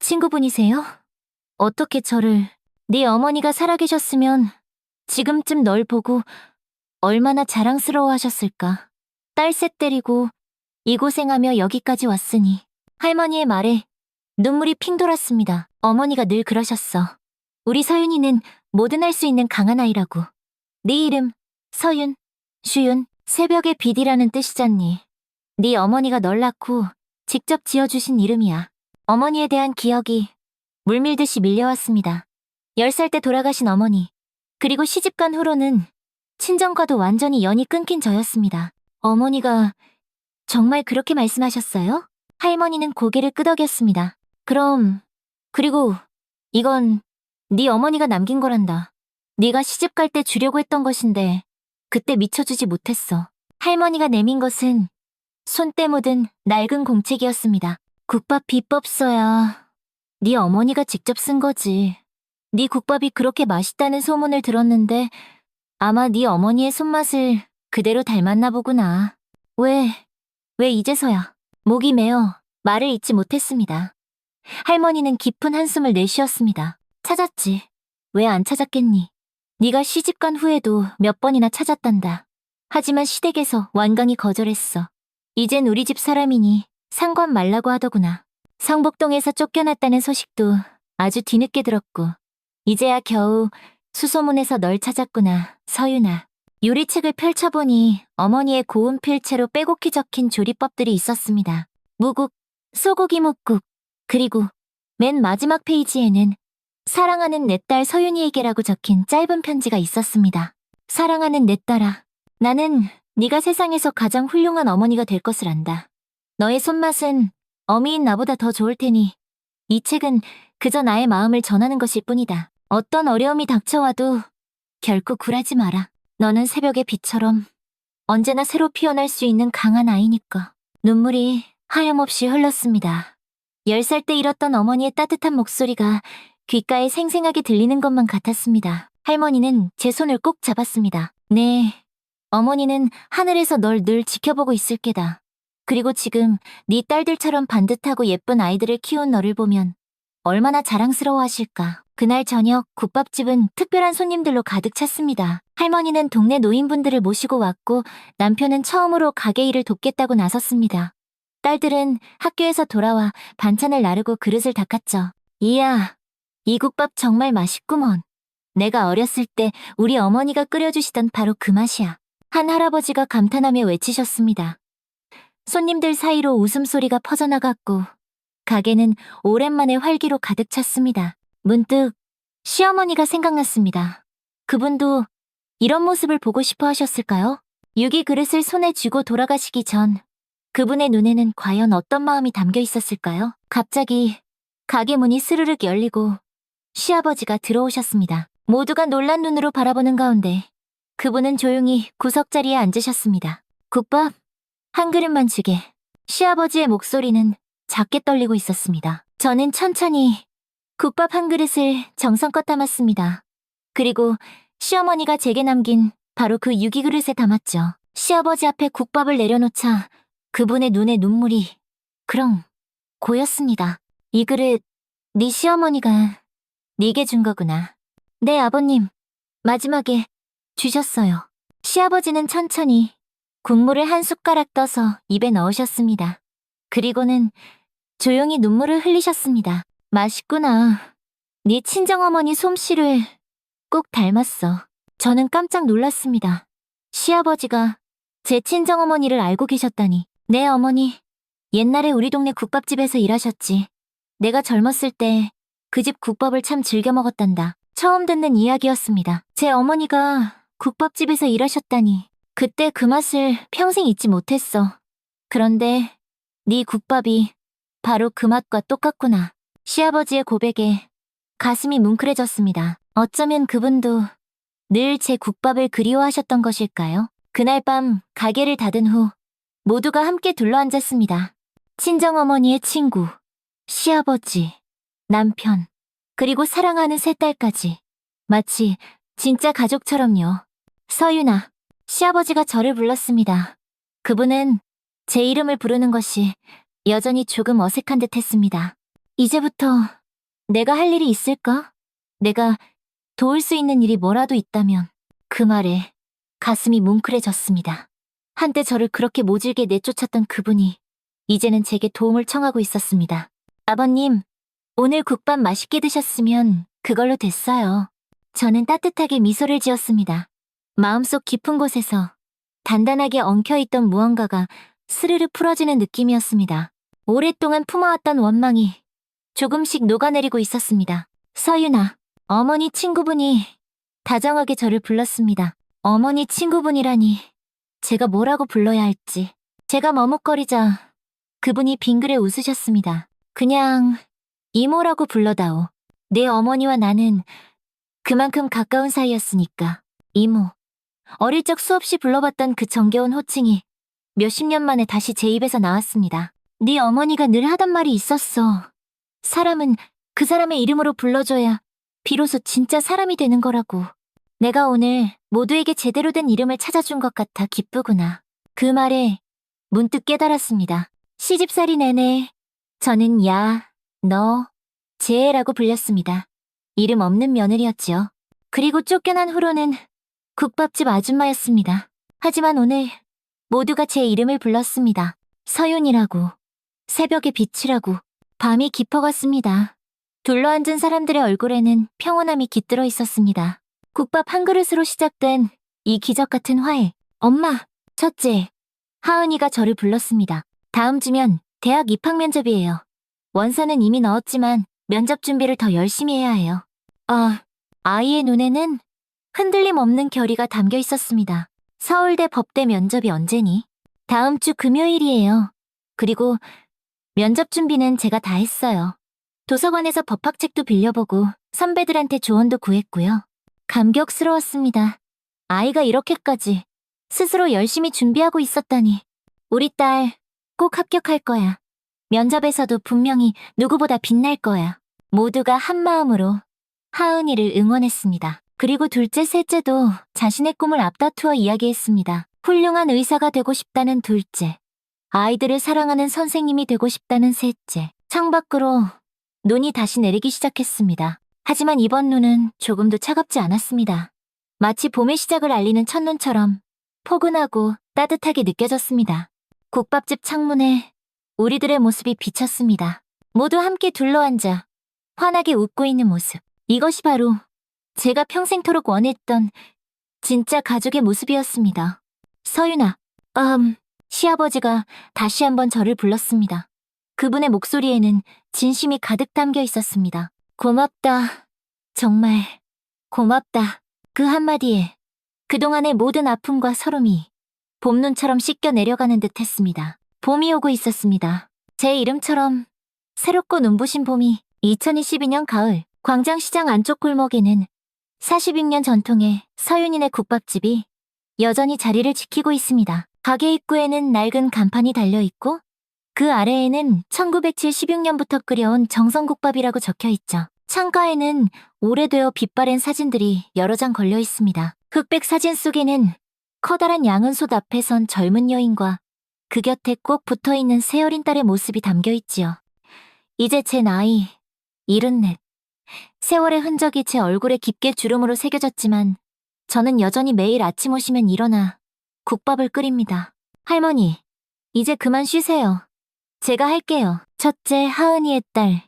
[SPEAKER 1] 친구분이세요? 어떻게 저를... 네 어머니가 살아계셨으면 지금쯤 널 보고 얼마나 자랑스러워하셨을까. 딸셋 데리고 이 고생하며 여기까지 왔으니. 할머니의 말에 눈물이 핑 돌았습니다. 어머니가 늘 그러셨어. 우리 서윤이는 뭐든 할 수 있는 강한 아이라고. 네 이름 서윤, 슈윤, 새벽의 빛이라는 뜻이잖니. 네 어머니가 널 낳고 직접 지어주신 이름이야. 어머니에 대한 기억이 물밀듯이 밀려왔습니다. 10살 때 돌아가신 어머니, 그리고 시집간 후로는 친정과도 완전히 연이 끊긴 저였습니다. 어머니가 정말 그렇게 말씀하셨어요? 할머니는 고개를 끄덕였습니다. 그리고 이건 네 어머니가 남긴 거란다. 네가 시집갈 때 주려고 했던 것인데 그때 미쳐주지 못했어. 할머니가 내민 것은 손때 묻은 낡은 공책이었습니다. 국밥 비법서야. 네 어머니가 직접 쓴 거지. 네 국밥이 그렇게 맛있다는 소문을 들었는데 아마 네 어머니의 손맛을 그대로 닮았나 보구나. 왜 이제서야? 목이 메어 말을 잇지 못했습니다. 할머니는 깊은 한숨을 내쉬었습니다. 찾았지. 왜 안 찾았겠니? 네가 시집간 후에도 몇 번이나 찾았단다. 하지만 시댁에서 완강히 거절했어. 이젠 우리 집 사람이니 상관 말라고 하더구나. 성북동에서 쫓겨났다는 소식도 아주 뒤늦게 들었고 이제야 겨우 수소문에서 널 찾았구나, 서윤아. 요리책을 펼쳐보니 어머니의 고운 필체로 빼곡히 적힌 조리법들이 있었습니다. 무국, 소고기 묵국, 그리고 맨 마지막 페이지에는 사랑하는 내 딸 서윤이에게라고 적힌 짧은 편지가 있었습니다. 사랑하는 내 딸아, 나는 네가 세상에서 가장 훌륭한 어머니가 될 것을 안다. 너의 손맛은 어미인 나보다 더 좋을 테니 이 책은 그저 나의 마음을 전하는 것일 뿐이다. 어떤 어려움이 닥쳐와도 결코 굴하지 마라. 너는 새벽의 빛처럼 언제나 새로 피어날 수 있는 강한 아이니까. 눈물이 하염없이 흘렀습니다. 10살 때 잃었던 어머니의 따뜻한 목소리가 귓가에 생생하게 들리는 것만 같았습니다. 할머니는 제 손을 꼭 잡았습니다. 네, 어머니는 하늘에서 널 늘 지켜보고 있을 게다. 그리고 지금 네 딸들처럼 반듯하고 예쁜 아이들을 키운 너를 보면 얼마나 자랑스러워하실까. 그날 저녁 국밥집은 특별한 손님들로 가득 찼습니다. 할머니는 동네 노인분들을 모시고 왔고 남편은 처음으로 가게 일을 돕겠다고 나섰습니다. 딸들은 학교에서 돌아와 반찬을 나르고 그릇을 닦았죠. 이야, 이 국밥 정말 맛있구먼. 내가 어렸을 때 우리 어머니가 끓여주시던 바로 그 맛이야. 한 할아버지가 감탄하며 외치셨습니다. 손님들 사이로 웃음소리가 퍼져나갔고 가게는 오랜만에 활기로 가득 찼습니다. 문득 시어머니가 생각났습니다. 그분도 이런 모습을 보고 싶어 하셨을까요? 유기 그릇을 손에 쥐고 돌아가시기 전 그분의 눈에는 과연 어떤 마음이 담겨 있었을까요? 갑자기 가게 문이 스르륵 열리고 시아버지가 들어오셨습니다. 모두가 놀란 눈으로 바라보는 가운데 그분은 조용히 구석자리에 앉으셨습니다. 국밥 한 그릇만 주게. 시아버지의 목소리는 작게 떨리고 있었습니다. 저는 천천히 국밥 한 그릇을 정성껏 담았습니다. 그리고 시어머니가 제게 남긴 바로 그 유기 그릇에 담았죠. 시아버지 앞에 국밥을 내려놓자 그분의 눈에 눈물이 그렁 고였습니다. 이 그릇 네 시어머니가 네게 준 거구나. 네, 아버님. 마지막에 주셨어요. 시아버지는 천천히 국물을 한 숟가락 떠서 입에 넣으셨습니다. 그리고는 조용히 눈물을 흘리셨습니다. 맛있구나. 네 친정어머니 솜씨를 꼭 닮았어. 저는 깜짝 놀랐습니다. 시아버지가 제 친정어머니를 알고 계셨다니. 네, 어머니. 옛날에 우리 동네 국밥집에서 일하셨지. 내가 젊었을 때 그 집 국밥을 참 즐겨 먹었단다. 처음 듣는 이야기였습니다. 제 어머니가 국밥집에서 일하셨다니. 그때 그 맛을 평생 잊지 못했어. 그런데 네 국밥이 바로 그 맛과 똑같구나. 시아버지의 고백에 가슴이 뭉클해졌습니다. 어쩌면 그분도 늘 제 국밥을 그리워하셨던 것일까요? 그날 밤 가게를 닫은 후 모두가 함께 둘러앉았습니다. 친정어머니의 친구, 시아버지, 남편, 그리고 사랑하는 세 딸까지. 마치 진짜 가족처럼요. 서윤아, 시아버지가 저를 불렀습니다. 그분은 제 이름을 부르는 것이 여전히 조금 어색한 듯 했습니다. 이제부터 내가 할 일이 있을까? 내가 도울 수 있는 일이 뭐라도 있다면. 그 말에 가슴이 뭉클해졌습니다. 한때 저를 그렇게 모질게 내쫓았던 그분이 이제는 제게 도움을 청하고 있었습니다. 아버님, 오늘 국밥 맛있게 드셨으면 그걸로 됐어요. 저는 따뜻하게 미소를 지었습니다. 마음속 깊은 곳에서 단단하게 엉켜있던 무언가가 스르르 풀어지는 느낌이었습니다. 오랫동안 품어왔던 원망이 조금씩 녹아내리고 있었습니다. 서윤아, 어머니 친구분이 다정하게 저를 불렀습니다. 어머니 친구분이라니 제가 뭐라고 불러야 할지. 제가 머뭇거리자 그분이 빙그레 웃으셨습니다. 그냥 이모라고 불러다오. 내 어머니와 나는 그만큼 가까운 사이였으니까. 이모. 어릴 적 수없이 불러봤던 그 정겨운 호칭이 몇십 년 만에 다시 제 입에서 나왔습니다. 네 어머니가 늘 하던 말이 있었어. 사람은 그 사람의 이름으로 불러줘야 비로소 진짜 사람이 되는 거라고. 내가 오늘 모두에게 제대로 된 이름을 찾아준 것 같아 기쁘구나. 그 말에 문득 깨달았습니다. 시집살이 내내 저는 야, 너, 쟤라고 불렸습니다. 이름 없는 며느리였지요. 그리고 쫓겨난 후로는 국밥집 아줌마였습니다. 하지만 오늘 모두가 제 이름을 불렀습니다. 서윤이라고, 새벽의 빛이라고. 밤이 깊어갔습니다. 둘러앉은 사람들의 얼굴에는 평온함이 깃들어 있었습니다. 국밥 한 그릇으로 시작된 이 기적 같은 화해. 엄마, 첫째, 하은이가 저를 불렀습니다. 다음 주면 대학 입학 면접이에요. 원서는 이미 넣었지만 면접 준비를 더 열심히 해야 해요. 아이의 눈에는 흔들림 없는 결의가 담겨 있었습니다. 서울대 법대 면접이 언제니? 다음 주 금요일이에요. 그리고 면접 준비는 제가 다 했어요. 도서관에서 법학책도 빌려보고 선배들한테 조언도 구했고요. 감격스러웠습니다. 아이가 이렇게까지 스스로 열심히 준비하고 있었다니. 우리 딸 꼭 합격할 거야. 면접에서도 분명히 누구보다 빛날 거야. 모두가 한마음으로 하은이를 응원했습니다. 그리고 둘째, 셋째도 자신의 꿈을 앞다투어 이야기했습니다. 훌륭한 의사가 되고 싶다는 둘째, 아이들을 사랑하는 선생님이 되고 싶다는 셋째. 창밖으로 눈이 다시 내리기 시작했습니다. 하지만 이번 눈은 조금도 차갑지 않았습니다. 마치 봄의 시작을 알리는 첫눈처럼 포근하고 따뜻하게 느껴졌습니다. 국밥집 창문에 우리들의 모습이 비쳤습니다. 모두 함께 둘러앉아 환하게 웃고 있는 모습. 이것이 바로 제가 평생토록 원했던 진짜 가족의 모습이었습니다. 서윤아, 시아버지가 다시 한번 저를 불렀습니다. 그분의 목소리에는 진심이 가득 담겨 있었습니다. 고맙다. 정말 고맙다. 그 한마디에 그동안의 모든 아픔과 서름이 봄눈처럼 씻겨 내려가는 듯 했습니다. 봄이 오고 있었습니다. 제 이름처럼 새롭고 눈부신 봄이. 2022년 가을, 광장시장 안쪽 골목에는 46년 전통의 서윤이네 국밥집이 여전히 자리를 지키고 있습니다. 가게 입구에는 낡은 간판이 달려있고 그 아래에는 1976년부터 끓여온 정성국밥이라고 적혀있죠. 창가에는 오래되어 빛바랜 사진들이 여러 장 걸려 있습니다. 흑백 사진 속에는 커다란 양은솥 앞에 선 젊은 여인과 그 곁에 꼭 붙어있는 새어린 딸의 모습이 담겨있지요. 이제 제 나이 74. 세월의 흔적이 제 얼굴에 깊게 주름으로 새겨졌지만 저는 여전히 매일 아침 오시면 일어나 국밥을 끓입니다. 할머니, 이제 그만 쉬세요. 제가 할게요. 첫째 하은이의 딸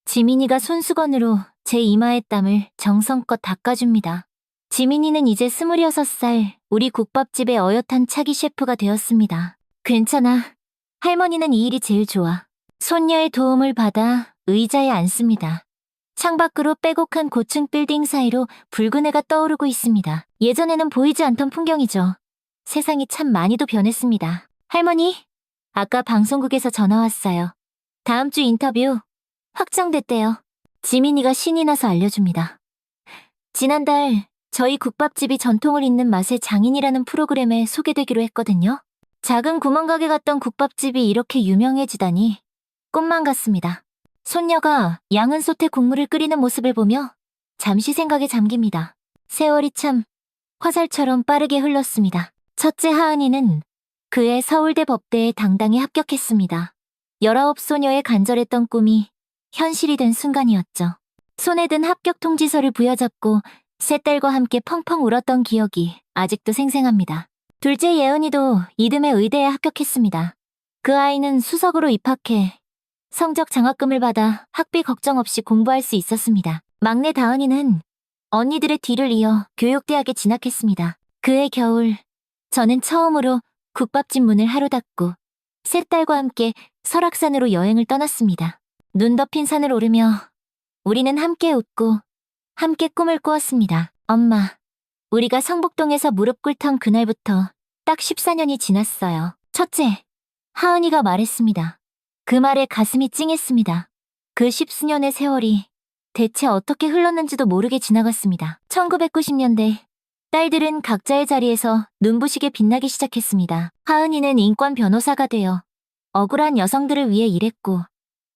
[SPEAKER 1] 지민이가 손수건으로 제 이마의 땀을 정성껏 닦아줍니다. 지민이는 이제 26살 우리 국밥집의 어엿한 차기 셰프가 되었습니다. 괜찮아. 할머니는 이 일이 제일 좋아. 손녀의 도움을 받아 의자에 앉습니다. 창밖으로 빼곡한 고층 빌딩 사이로 붉은 해가 떠오르고 있습니다. 예전에는 보이지 않던 풍경이죠. 세상이 참 많이도 변했습니다. 할머니, 아까 방송국에서 전화 왔어요. 다음 주 인터뷰 확정됐대요. 지민이가 신이 나서 알려줍니다. 지난달 저희 국밥집이 전통을 잇는 맛의 장인이라는 프로그램에 소개되기로 했거든요. 작은 구멍가게 갔던 국밥집이 이렇게 유명해지다니 꿈만 같습니다. 손녀가 양은솥에 국물을 끓이는 모습을 보며 잠시 생각에 잠깁니다. 세월이 참 화살처럼 빠르게 흘렀습니다. 첫째 하은이는 그해 서울대 법대에 당당히 합격했습니다. 19소녀의 간절했던 꿈이 현실이 된 순간이었죠. 손에 든 합격 통지서를 부여잡고 새 딸과 함께 펑펑 울었던 기억이 아직도 생생합니다. 둘째 예은이도 이듬해 의대에 합격했습니다. 그 아이는 수석으로 입학해 성적 장학금을 받아 학비 걱정 없이 공부할 수 있었습니다. 막내 다은이는 언니들의 뒤를 이어 교육대학에 진학했습니다. 그해 겨울, 저는 처음으로 국밥집 문을 하루 닫고 새 딸과 함께 설악산으로 여행을 떠났습니다. 눈 덮인 산을 오르며 우리는 함께 웃고 함께 꿈을 꾸었습니다. 엄마, 우리가 성북동에서 무릎 꿇던 그날부터 딱 14년이 지났어요. 첫째, 하은이가 말했습니다. 그 말에 가슴이 찡했습니다. 그 10수년의 세월이 대체 어떻게 흘렀는지도 모르게 지나갔습니다. 1990년대 딸들은 각자의 자리에서 눈부시게 빛나기 시작했습니다. 하은이는 인권 변호사가 되어 억울한 여성들을 위해 일했고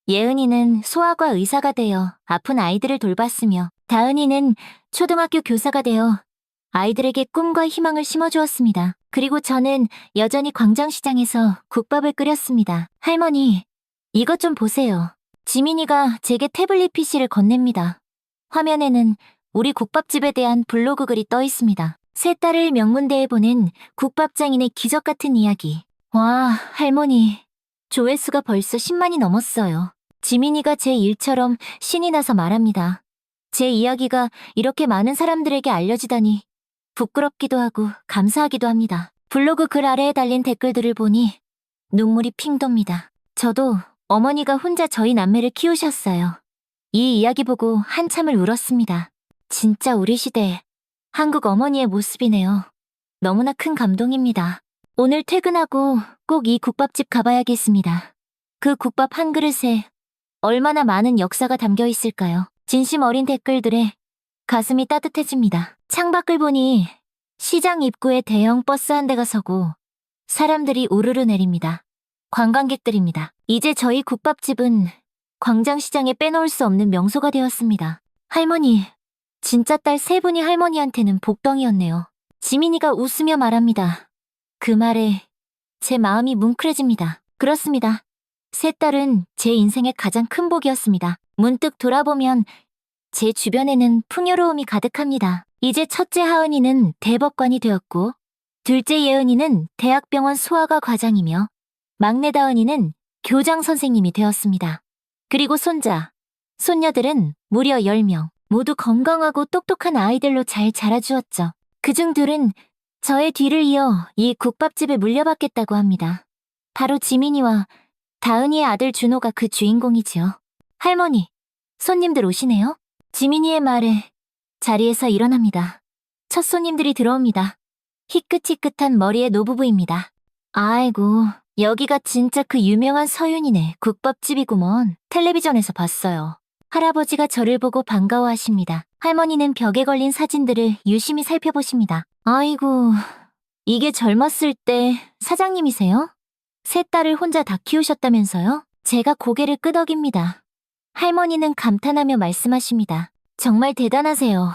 [SPEAKER 1] 예은이는 소아과 의사가 되어 아픈 아이들을 돌봤으며 다은이는 초등학교 교사가 되어 아이들에게 꿈과 희망을 심어주었습니다. 그리고 저는 여전히 광장시장에서 국밥을 끓였습니다. 할머니, 이것 좀 보세요. 지민이가 제게 태블릿 PC를 건넵니다. 화면에는 우리 국밥집에 대한 블로그 글이 떠 있습니다. 새 딸을 명문대에 보낸 국밥장인의 기적 같은 이야기. 와, 할머니. 조회수가 벌써 10만이 넘었어요. 지민이가 제 일처럼 신이 나서 말합니다. 제 이야기가 이렇게 많은 사람들에게 알려지다니 부끄럽기도 하고 감사하기도 합니다. 블로그 글 아래에 달린 댓글들을 보니 눈물이 핑 돕니다. 저도 어머니가 혼자 저희 남매를 키우셨어요. 이 이야기 보고 한참을 울었습니다. 진짜 우리 시대 한국 어머니의 모습이네요. 너무나 큰 감동입니다. 오늘 퇴근하고 꼭 이 국밥집 가봐야겠습니다. 그 국밥 한 그릇에 얼마나 많은 역사가 담겨 있을까요? 진심 어린 댓글들에 가슴이 따뜻해집니다. 창밖을 보니 시장 입구에 대형 버스 한 대가 서고 사람들이 우르르 내립니다. 관광객들입니다. 이제 저희 국밥집은 광장시장에 빼놓을 수 없는 명소가 되었습니다. 할머니, 진짜 딸 세 분이 할머니한테는 복덩이였네요. 지민이가 웃으며 말합니다. 그 말에 제 마음이 뭉클해집니다. 그렇습니다. 세 딸은 제 인생의 가장 큰 복이었습니다. 문득 돌아보면 제 주변에는 풍요로움이 가득합니다. 이제 첫째 하은이는 대법관이 되었고, 둘째 예은이는 대학병원 소아과 과장이며, 막내 다은이는 교장 선생님이 되었습니다. 그리고 손자, 손녀들은 무려 10명, 모두 건강하고 똑똑한 아이들로 잘 자라주었죠. 그중 둘은 저의 뒤를 이어 이 국밥집을 물려받겠다고 합니다. 바로 지민이와 다은이의 아들 준호가 그 주인공이지요. 할머니, 손님들 오시네요? 지민이의 말에 자리에서 일어납니다. 첫 손님들이 들어옵니다. 희끗희끗한 머리의 노부부입니다. 아이고, 여기가 진짜 그 유명한 서윤이네. 국밥집이구먼. 텔레비전에서 봤어요. 할아버지가 저를 보고 반가워하십니다. 할머니는 벽에 걸린 사진들을 유심히 살펴보십니다. 아이고, 이게 젊었을 때 사장님이세요? 세 딸을 혼자 다 키우셨다면서요? 제가 고개를 끄덕입니다. 할머니는 감탄하며 말씀하십니다. 정말 대단하세요.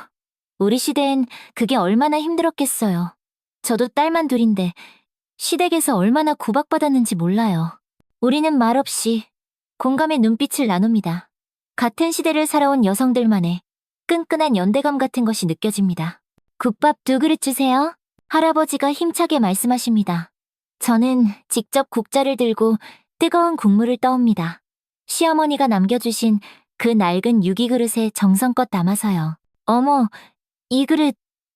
[SPEAKER 1] 우리 시대엔 그게 얼마나 힘들었겠어요. 저도 딸만 둘인데 시댁에서 얼마나 구박받았는지 몰라요. 우리는 말없이 공감의 눈빛을 나눕니다. 같은 시대를 살아온 여성들만의 끈끈한 연대감 같은 것이 느껴집니다. 국밥 2그릇 주세요. 할아버지가 힘차게 말씀하십니다. 저는 직접 국자를 들고 뜨거운 국물을 떠옵니다. 시어머니가 남겨주신 그 낡은 유기그릇에 정성껏 담아서요. 어머, 이 그릇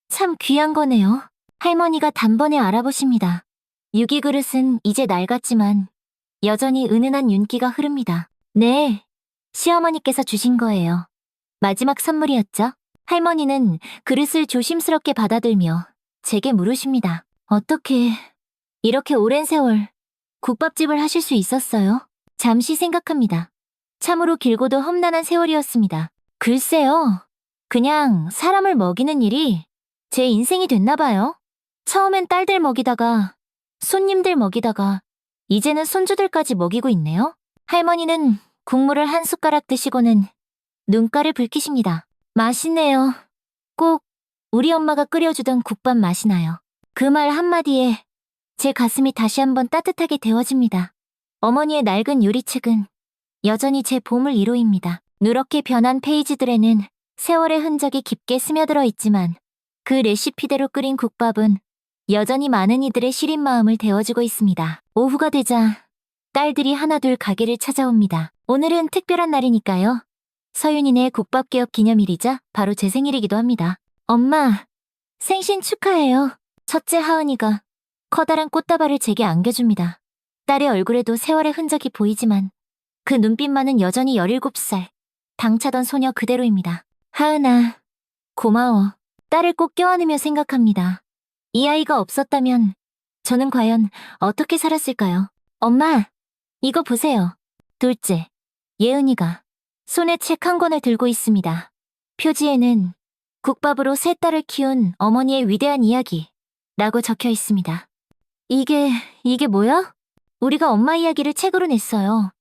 [SPEAKER 1] 참 귀한 거네요. 할머니가 단번에 알아보십니다. 유기그릇은 이제 낡았지만 여전히 은은한 윤기가 흐릅니다. 네, 시어머니께서 주신 거예요. 마지막 선물이었죠. 할머니는 그릇을 조심스럽게 받아들며 제게 물으십니다. 어떻게 이렇게 오랜 세월 국밥집을 하실 수 있었어요? 잠시 생각합니다. 참으로 길고도 험난한 세월이었습니다. 글쎄요. 그냥 사람을 먹이는 일이 제 인생이 됐나 봐요. 처음엔 딸들 먹이다가 손님들 먹이다가 이제는 손주들까지 먹이고 있네요. 할머니는 국물을 한 숟가락 드시고는 눈가를 붉히십니다. 맛있네요. 꼭 우리 엄마가 끓여주던 국밥 맛이 나요. 그 말 한마디에 제 가슴이 다시 한번 따뜻하게 데워집니다. 어머니의 낡은 요리책은 여전히 제 보물 1호입니다. 누렇게 변한 페이지들에는 세월의 흔적이 깊게 스며들어 있지만 그 레시피대로 끓인 국밥은 여전히 많은 이들의 시린 마음을 데워주고 있습니다. 오후가 되자 딸들이 하나둘 가게를 찾아옵니다. 오늘은 특별한 날이니까요. 서윤이네 국밥 개업 기념일이자 바로 제 생일이기도 합니다. 엄마, 생신 축하해요. 첫째 하은이가 커다란 꽃다발을 제게 안겨줍니다. 딸의 얼굴에도 세월의 흔적이 보이지만 그 눈빛만은 여전히 17살, 당차던 소녀 그대로입니다. 하은아, 고마워. 딸을 꼭 껴안으며 생각합니다. 이 아이가 없었다면 저는 과연 어떻게 살았을까요? 엄마, 이거 보세요. 둘째, 예은이가 손에 책 한 권을 들고 있습니다. 표지에는 국밥으로 세 딸을 키운 어머니의 위대한 이야기라고 적혀 있습니다. 이게 뭐야? 우리가 엄마 이야기를 책으로 냈어요.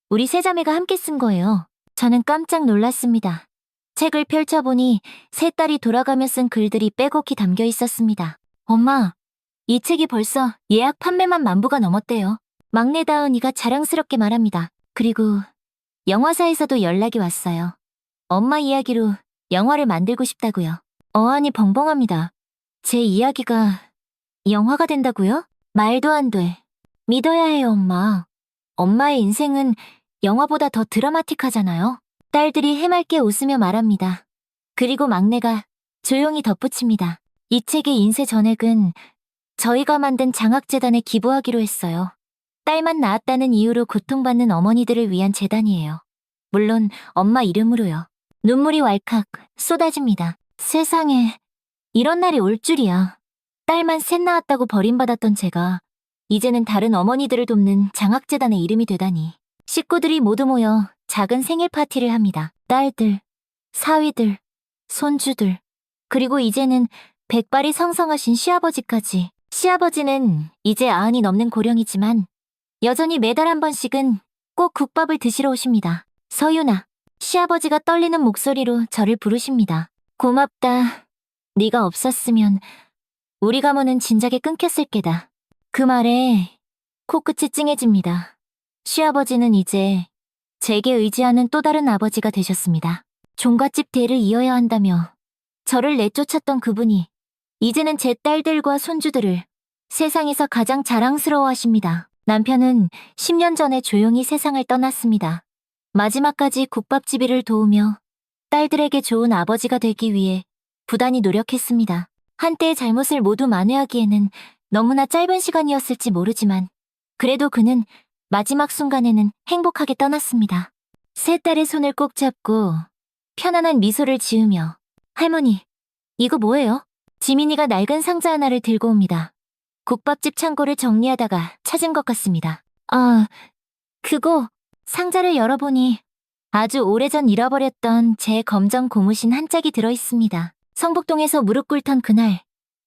[SPEAKER 1] 우리 세 자매가 함께 쓴 거예요. 저는 깜짝 놀랐습니다. 책을 펼쳐보니 세 딸이 돌아가며 쓴 글들이 빼곡히 담겨 있었습니다. 엄마, 이 책이 벌써 예약 판매만 10,000부가 넘었대요. 막내 다은이가 자랑스럽게 말합니다. 그리고 영화사에서도 연락이 왔어요. 엄마 이야기로 영화를 만들고 싶다고요. 어안이 벙벙합니다. 제 이야기가 영화가 된다고요? 말도 안 돼. 믿어야 해요, 엄마. 엄마의 인생은 영화보다 더 드라마틱하잖아요. 딸들이 해맑게 웃으며 말합니다. 그리고 막내가 조용히 덧붙입니다. 이 책의 인쇄 전액은 저희가 만든 장학재단에 기부하기로 했어요. 딸만 낳았다는 이유로 고통받는 어머니들을 위한 재단이에요. 물론 엄마 이름으로요. 눈물이 왈칵 쏟아집니다. 세상에, 이런 날이 올 줄이야. 딸만 셋 낳았다고 버림받았던 제가 이제는 다른 어머니들을 돕는 장학재단의 이름이 되다니. 식구들이 모두 모여 작은 생일 파티를 합니다. 딸들, 사위들, 손주들, 그리고 이제는 백발이 성성하신 시아버지까지. 시아버지는 이제 90이 넘는 고령이지만 여전히 매달 한 번씩은 꼭 국밥을 드시러 오십니다. 서윤아, 시아버지가 떨리는 목소리로 저를 부르십니다. 고맙다. 네가 없었으면 우리 가문은 진작에 끊겼을 게다. 그 말에 코끝이 찡해집니다. 시아버지는 이제 제게 의지하는 또 다른 아버지가 되셨습니다. 종갓집 대를 이어야 한다며 저를 내쫓았던 그분이 이제는 제 딸들과 손주들을 세상에서 가장 자랑스러워하십니다. 남편은 10년 전에 조용히 세상을 떠났습니다. 마지막까지 국밥집이를 도우며 딸들에게 좋은 아버지가 되기 위해 부단히 노력했습니다. 한때의 잘못을 모두 만회하기에는 너무나 짧은 시간이었을지 모르지만 그래도 그는 마지막 순간에는 행복하게 떠났습니다. 세 딸의 손을 꼭 잡고 편안한 미소를 지으며 할머니, 이거 뭐예요? 지민이가 낡은 상자 하나를 들고 옵니다. 국밥집 창고를 정리하다가 찾은 것 같습니다. 아, 그거 상자를 열어보니 아주 오래전 잃어버렸던 제 검정 고무신 한 짝이 들어있습니다. 성북동에서 무릎 꿇던 그날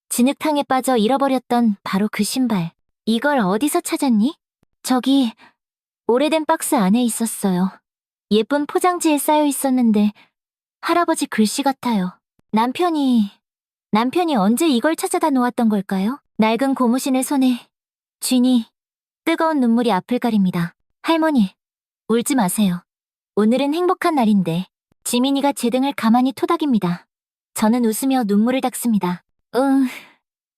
[SPEAKER 1] 진흙탕에 빠져 잃어버렸던 바로 그 신발. 이걸 어디서 찾았니? 저기 오래된 박스 안에 있었어요. 예쁜 포장지에 쌓여 있었는데 할아버지 글씨 같아요. 남편이 언제 이걸 찾아다 놓았던 걸까요? 낡은 고무신을 손에 쥐니 뜨거운 눈물이 앞을 가립니다. 할머니, 울지 마세요. 오늘은 행복한 날인데. 지민이가 제 등을 가만히 토닥입니다. 저는 웃으며 눈물을 닦습니다.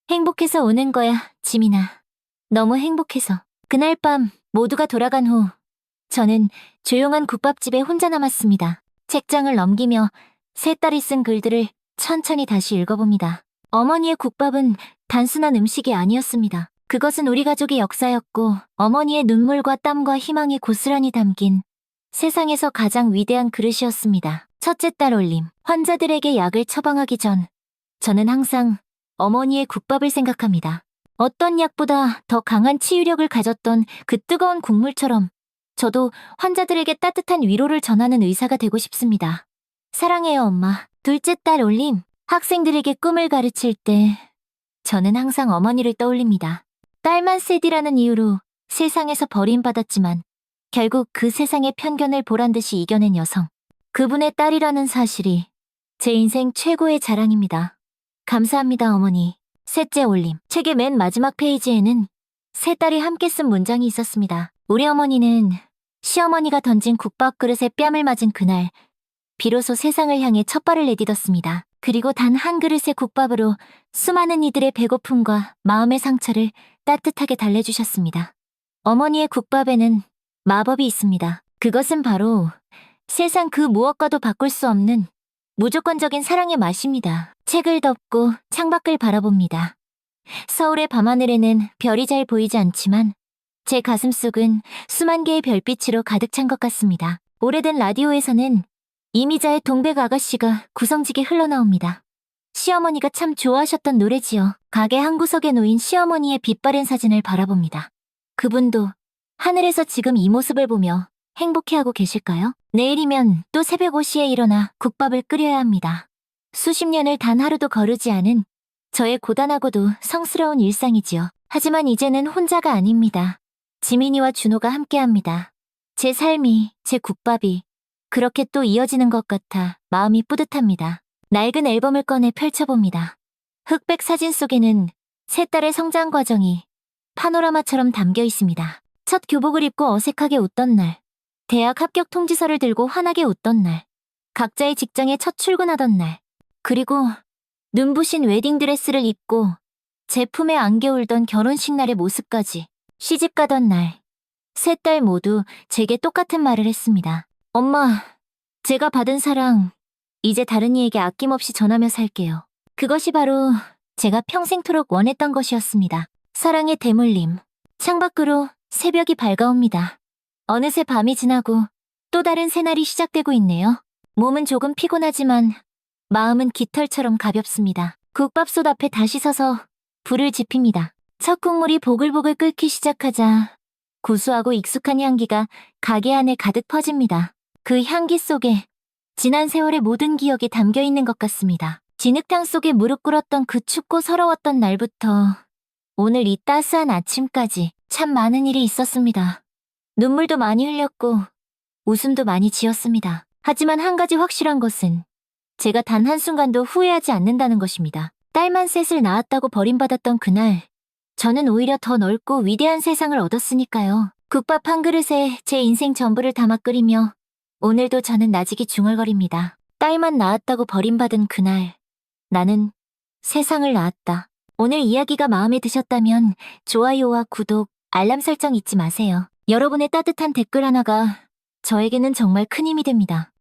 [SPEAKER 1] 행복해서 우는 거야, 지민아. 너무 행복해서. 그날 밤 모두가 돌아간 후 저는 조용한 국밥집에 혼자 남았습니다. 책장을 넘기며 세 딸이 쓴 글들을 천천히 다시 읽어봅니다. 어머니의 국밥은 단순한 음식이 아니었습니다. 그것은 우리 가족의 역사였고 어머니의 눈물과 땀과 희망이 고스란히 담긴 세상에서 가장 위대한 그릇이었습니다. 첫째 딸 올림. 환자들에게 약을 처방하기 전 저는 항상 어머니의 국밥을 생각합니다. 어떤 약보다 더 강한 치유력을 가졌던 그 뜨거운 국물처럼 저도 환자들에게 따뜻한 위로를 전하는 의사가 되고 싶습니다. 사랑해요, 엄마. 둘째 딸 올림. 학생들에게 꿈을 가르칠 때 저는 항상 어머니를 떠올립니다. 딸만 셋이라는 이유로 세상에서 버림받았지만 결국 그 세상의 편견을 보란듯이 이겨낸 여성. 그분의 딸이라는 사실이 제 인생 최고의 자랑입니다. 감사합니다, 어머니. 셋째 올림. 책의 맨 마지막 페이지에는 세 딸이 함께 쓴 문장이 있었습니다. 우리 어머니는 시어머니가 던진 국밥 그릇에 뺨을 맞은 그날 비로소 세상을 향해 첫 발을 내딛었습니다. 그리고 단 한 그릇의 국밥으로 수많은 이들의 배고픔과 마음의 상처를 따뜻하게 달래주셨습니다. 어머니의 국밥에는 마법이 있습니다. 그것은 바로 세상 그 무엇과도 바꿀 수 없는 무조건적인 사랑의 맛입니다. 책을 덮고 창밖을 바라봅니다. 서울의 밤하늘에는 별이 잘 보이지 않지만 제 가슴속은 수만 개의 별빛으로 가득 찬 것 같습니다. 오래된 라디오에서는 이미자의 동백 아가씨가 구성지게 흘러나옵니다. 시어머니가 참 좋아하셨던 노래지요. 가게 한 구석에 놓인 시어머니의 빛바랜 사진을 바라봅니다. 그분도 하늘에서 지금 이 모습을 보며 행복해하고 계실까요? 내일이면 또 새벽 5시에 일어나 국밥을 끓여야 합니다. 수십 년을 단 하루도 거르지 않은 저의 고단하고도 성스러운 일상이지요. 하지만 이제는 혼자가 아닙니다. 지민이와 준호가 함께합니다. 제 삶이, 제 국밥이 그렇게 또 이어지는 것 같아 마음이 뿌듯합니다. 낡은 앨범을 꺼내 펼쳐봅니다. 흑백 사진 속에는 세 딸의 성장 과정이 파노라마처럼 담겨 있습니다. 첫 교복을 입고 어색하게 웃던 날, 대학 합격 통지서를 들고 환하게 웃던 날, 각자의 직장에 첫 출근하던 날, 그리고 눈부신 웨딩드레스를 입고 제 품에 안겨 울던 결혼식 날의 모습까지. 시집 가던 날, 세 딸 모두 제게 똑같은 말을 했습니다. 엄마, 제가 받은 사랑 이제 다른 이에게 아낌없이 전하며 살게요. 그것이 바로 제가 평생토록 원했던 것이었습니다. 사랑의 대물림. 창밖으로 새벽이 밝아옵니다. 어느새 밤이 지나고 또 다른 새날이 시작되고 있네요. 몸은 조금 피곤하지만 마음은 깃털처럼 가볍습니다. 국밥솥 앞에 다시 서서 불을 지핍니다. 첫 국물이 보글보글 끓기 시작하자 고소하고 익숙한 향기가 가게 안에 가득 퍼집니다. 그 향기 속에 지난 세월의 모든 기억이 담겨 있는 것 같습니다. 진흙탕 속에 무릎 꿇었던 그 춥고 서러웠던 날부터 오늘 이 따스한 아침까지 참 많은 일이 있었습니다. 눈물도 많이 흘렸고 웃음도 많이 지었습니다. 하지만 한 가지 확실한 것은 제가 단 한순간도 후회하지 않는다는 것입니다. 딸만 셋을 낳았다고 버림받았던 그날, 저는 오히려 더 넓고 위대한 세상을 얻었으니까요. 국밥 한 그릇에 제 인생 전부를 담아 끓이며 오늘도 저는 나직이 중얼거립니다. 딸만 낳았다고 버림받은 그날, 나는 세상을 낳았다. 오늘 이야기가 마음에 드셨다면 좋아요와 구독, 알람 설정 잊지 마세요. 여러분의 따뜻한 댓글 하나가 저에게는 정말 큰 힘이 됩니다.